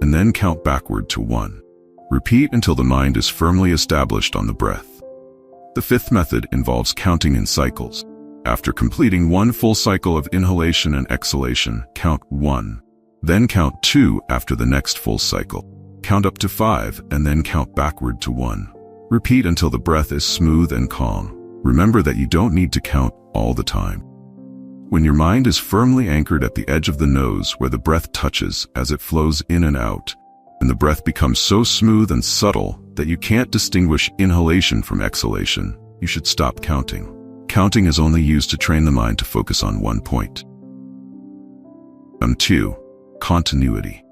And then count backward to 1. Repeat until the mind is firmly established on the breath. The fifth method involves counting in cycles. After completing 1 full cycle of inhalation and exhalation, count 1. Then count 2 after the next full cycle. Count up to 5 and then count backward to 1. Repeat until the breath is smooth and calm. Remember that you don't need to count all the time. When your mind is firmly anchored at the edge of the nose where the breath touches as it flows in and out, and the breath becomes so smooth and subtle that you can't distinguish inhalation from exhalation, you should stop counting. Counting is only used to train the mind to focus on one point. 2. Continuity.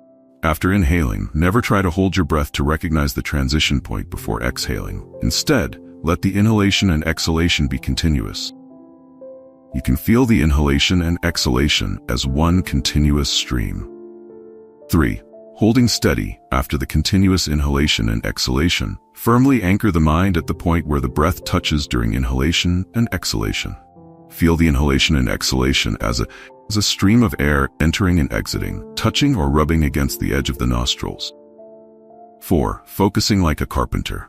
After inhaling, never try to hold your breath to recognize the transition point before exhaling. Instead, let the inhalation and exhalation be continuous. You can feel the inhalation and exhalation as one continuous stream. 3. Holding steady. After the continuous inhalation and exhalation, firmly anchor the mind at the point where the breath touches during inhalation and exhalation. Feel the inhalation and exhalation as a stream of air entering and exiting, touching or rubbing against the edge of the nostrils. 4. Focusing like a carpenter.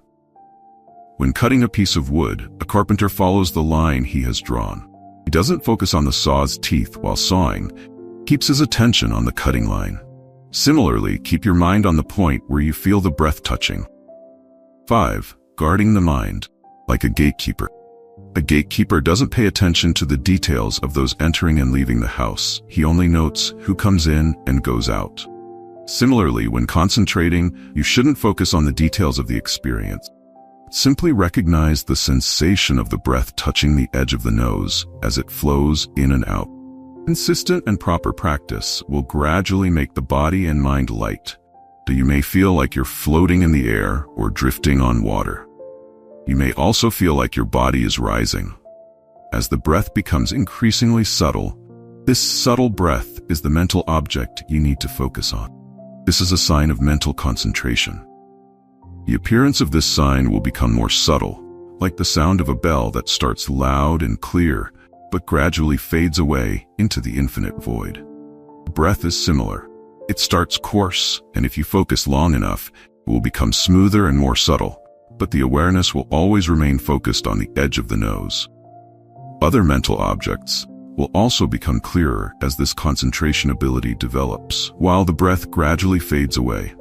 When cutting a piece of wood, a carpenter follows the line he has drawn. He doesn't focus on the saw's teeth while sawing, keeps his attention on the cutting line. Similarly, keep your mind on the point where you feel the breath touching. 5. Guarding the mind. Like a gatekeeper. A gatekeeper doesn't pay attention to the details of those entering and leaving the house. He only notes who comes in and goes out. Similarly, when concentrating, you shouldn't focus on the details of the experience. Simply recognize the sensation of the breath touching the edge of the nose as it flows in and out. Consistent and proper practice will gradually make the body and mind light. You may feel like you're floating in the air or drifting on water. You may also feel like your body is rising. As the breath becomes increasingly subtle, this subtle breath is the mental object you need to focus on. This is a sign of mental concentration. The appearance of this sign will become more subtle, like the sound of a bell that starts loud and clear, but gradually fades away into the infinite void. Breath is similar. It starts coarse, and if you focus long enough, it will become smoother and more subtle, but the awareness will always remain focused on the edge of the nose. Other mental objects will also become clearer as this concentration ability develops, while the breath gradually fades away.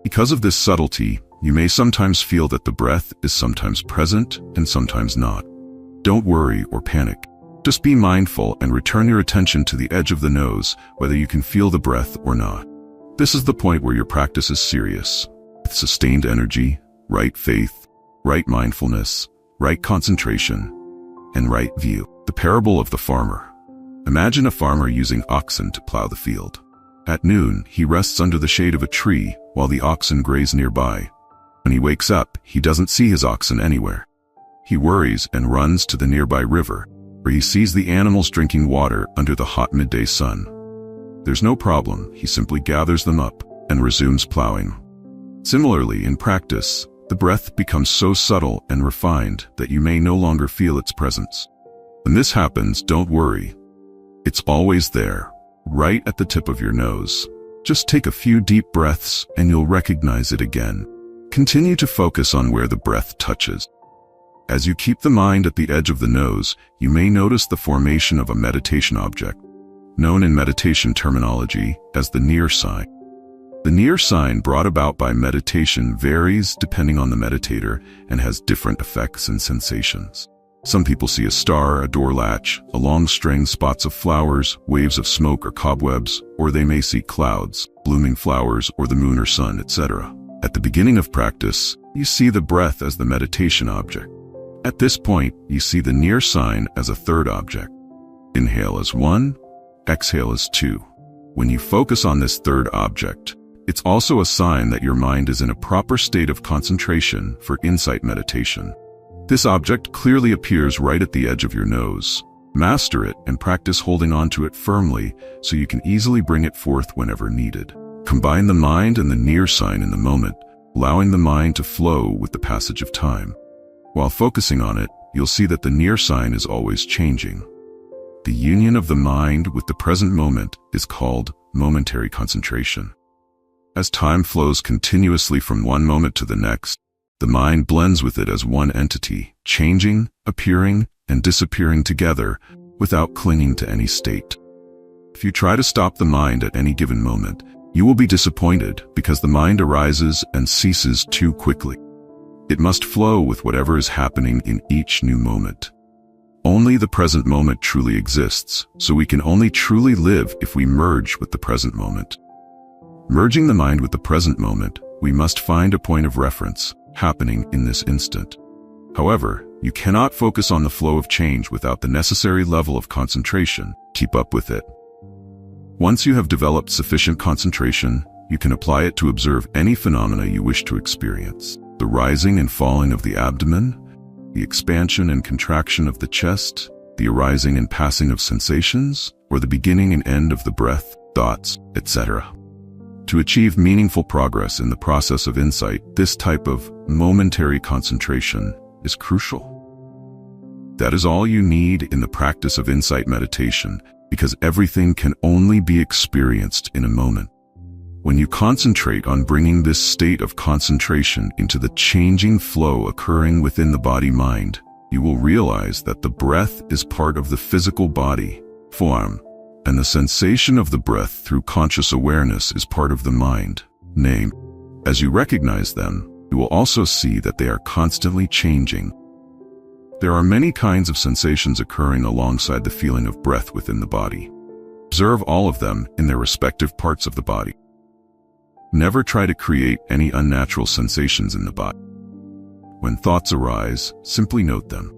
Because of this subtlety, you may sometimes feel that the breath is sometimes present and sometimes not. Don't worry or panic. Just be mindful and return your attention to the edge of the nose, whether you can feel the breath or not. This is the point where your practice is serious. With sustained energy, right faith, right mindfulness, right concentration, and right view. The parable of the farmer. Imagine a farmer using oxen to plow the field. At noon, he rests under the shade of a tree while the oxen graze nearby. When he wakes up, he doesn't see his oxen anywhere. He worries and runs to the nearby river, where he sees the animals drinking water under the hot midday sun. There's no problem, he simply gathers them up and resumes plowing. Similarly, in practice, the breath becomes so subtle and refined that you may no longer feel its presence. When this happens, don't worry. It's always there, right at the tip of your nose. Just take a few deep breaths and you'll recognize it again. Continue to focus on where the breath touches. As you keep the mind at the edge of the nose, you may notice the formation of a meditation object, known in meditation terminology as the near sign. The near sign brought about by meditation varies depending on the meditator and has different effects and sensations. Some people see a star, a door latch, a long string, spots of flowers, waves of smoke or cobwebs, or they may see clouds, blooming flowers, or the moon or sun, etc. At the beginning of practice, you see the breath as the meditation object. At this point, you see the near sign as a third object. Inhale as 1, exhale as 2. When you focus on this third object, it's also a sign that your mind is in a proper state of concentration for insight meditation. This object clearly appears right at the edge of your nose. Master it and practice holding on to it firmly so you can easily bring it forth whenever needed. Combine the mind and the near sign in the moment, allowing the mind to flow with the passage of time. While focusing on it, you'll see that the near sign is always changing. The union of the mind with the present moment is called momentary concentration. As time flows continuously from one moment to the next, the mind blends with it as one entity, changing, appearing, and disappearing together without clinging to any state. If you try to stop the mind at any given moment, you will be disappointed because the mind arises and ceases too quickly. It must flow with whatever is happening in each new moment. Only the present moment truly exists, so we can only truly live if we merge with the present moment. Merging the mind with the present moment, we must find a point of reference happening in this instant. However, you cannot focus on the flow of change without the necessary level of concentration. Keep up with it. Once you have developed sufficient concentration, you can apply it to observe any phenomena you wish to experience. The rising and falling of the abdomen, the expansion and contraction of the chest, the arising and passing of sensations, or the beginning and end of the breath, thoughts, etc. To achieve meaningful progress in the process of insight, this type of momentary concentration is crucial. That is all you need in the practice of insight meditation, because everything can only be experienced in a moment. When you concentrate on bringing this state of concentration into the changing flow occurring within the body-mind, you will realize that the breath is part of the physical body, form, and the sensation of the breath through conscious awareness is part of the mind, name. As you recognize them, you will also see that they are constantly changing. There are many kinds of sensations occurring alongside the feeling of breath within the body. Observe all of them in their respective parts of the body. Never try to create any unnatural sensations in the body. When thoughts arise, simply note them.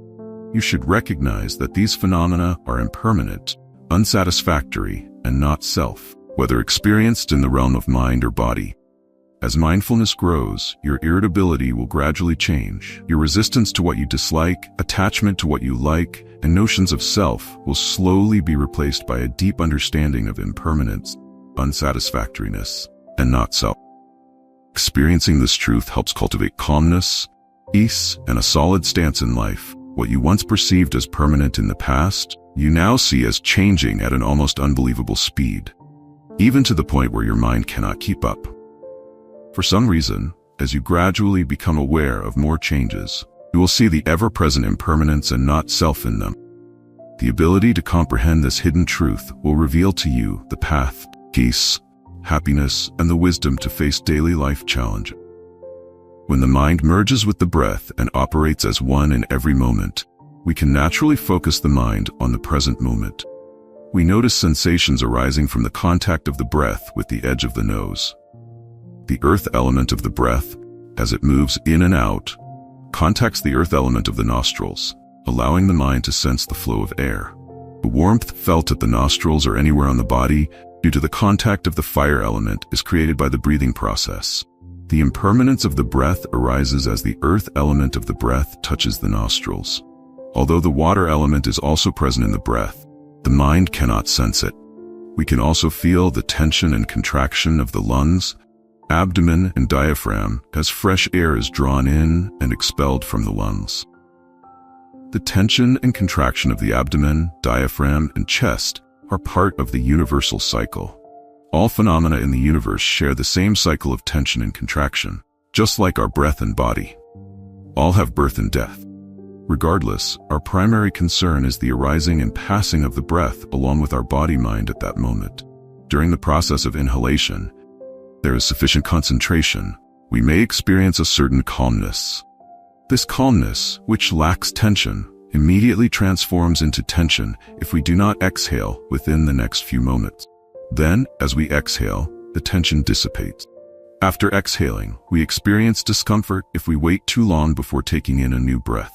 You should recognize that these phenomena are impermanent, unsatisfactory, and not self, whether experienced in the realm of mind or body. As mindfulness grows, your irritability will gradually change. Your resistance to what you dislike, attachment to what you like, and notions of self will slowly be replaced by a deep understanding of impermanence, unsatisfactoriness, and not self. Experiencing this truth helps cultivate calmness, peace, and a solid stance in life. What you once perceived as permanent in the past, you now see as changing at an almost unbelievable speed, even to the point where your mind cannot keep up. For some reason, as you gradually become aware of more changes, you will see the ever-present impermanence and not self in them. The ability to comprehend this hidden truth will reveal to you the path, peace, happiness, and the wisdom to face daily life challenges. When the mind merges with the breath and operates as one in every moment, we can naturally focus the mind on the present moment. We notice sensations arising from the contact of the breath with the edge of the nose. The earth element of the breath, as it moves in and out, contacts the earth element of the nostrils, allowing the mind to sense the flow of air. The warmth felt at the nostrils or anywhere on the body due to the contact of the fire element is created by the breathing process. The impermanence of the breath arises as the earth element of the breath touches the nostrils. Although the water element is also present in the breath, the mind cannot sense it. We can also feel the tension and contraction of the lungs, abdomen, and diaphragm as fresh air is drawn in and expelled from the lungs. The tension and contraction of the abdomen, diaphragm, and chest are part of the universal cycle. All phenomena in the universe share the same cycle of tension and contraction, just like our breath and body. All have birth and death. Regardless, our primary concern is the arising and passing of the breath along with our body-mind at that moment. During the process of inhalation, there is sufficient concentration. We may experience a certain calmness. This calmness, which lacks tension, immediately transforms into tension if we do not exhale within the next few moments. Then, as we exhale, the tension dissipates. After exhaling, we experience discomfort if we wait too long before taking in a new breath.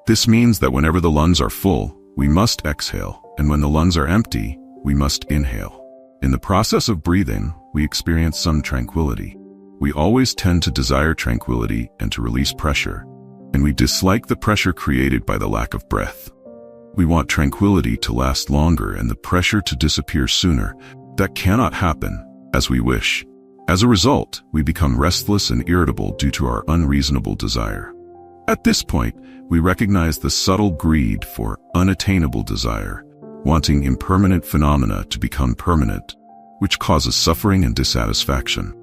This means that whenever the lungs are full, we must exhale, and when the lungs are empty, we must inhale. In the process of breathing, we experience some tranquility. We always tend to desire tranquility and to release pressure, and we dislike the pressure created by the lack of breath. We want tranquility to last longer and the pressure to disappear sooner. That cannot happen as we wish. As a result, we become restless and irritable due to our unreasonable desire. At this point, we recognize the subtle greed for unattainable desire, wanting impermanent phenomena to become permanent, which causes suffering and dissatisfaction.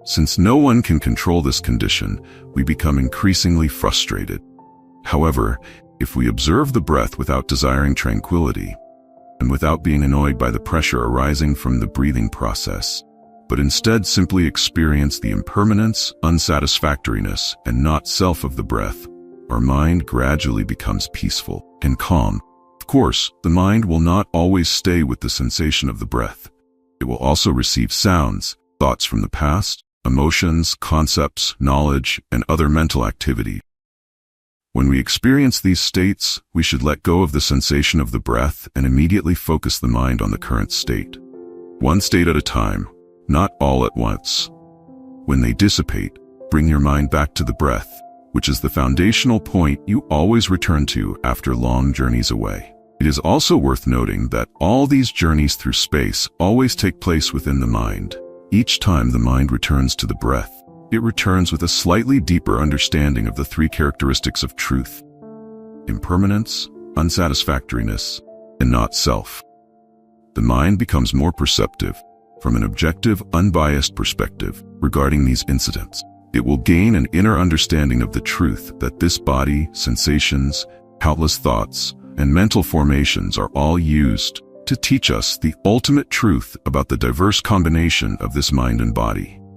Since no one can control this condition, we become increasingly frustrated. However, if we observe the breath without desiring tranquility, and without being annoyed by the pressure arising from the breathing process, but instead simply experience the impermanence, unsatisfactoriness, and not self of the breath, our mind gradually becomes peaceful and calm. Of course, the mind will not always stay with the sensation of the breath. It will also receive sounds, thoughts from the past, emotions, concepts, knowledge, and other mental activity. When we experience these states, we should let go of the sensation of the breath and immediately focus the mind on the current state. one state at a time, not all at once. When they dissipate, bring your mind back to the breath, which is the foundational point you always return to after long journeys away. It is also worth noting that all these journeys through space always take place within the mind. Each time the mind returns to the breath, it returns with a slightly deeper understanding of the three characteristics of truth: impermanence, unsatisfactoriness, and not self. The mind becomes more perceptive, from an objective, unbiased perspective, regarding these incidents. It will gain an inner understanding of the truth that this body, sensations, countless thoughts, and mental formations are all used to teach us the ultimate truth about the diverse combination of this mind and body.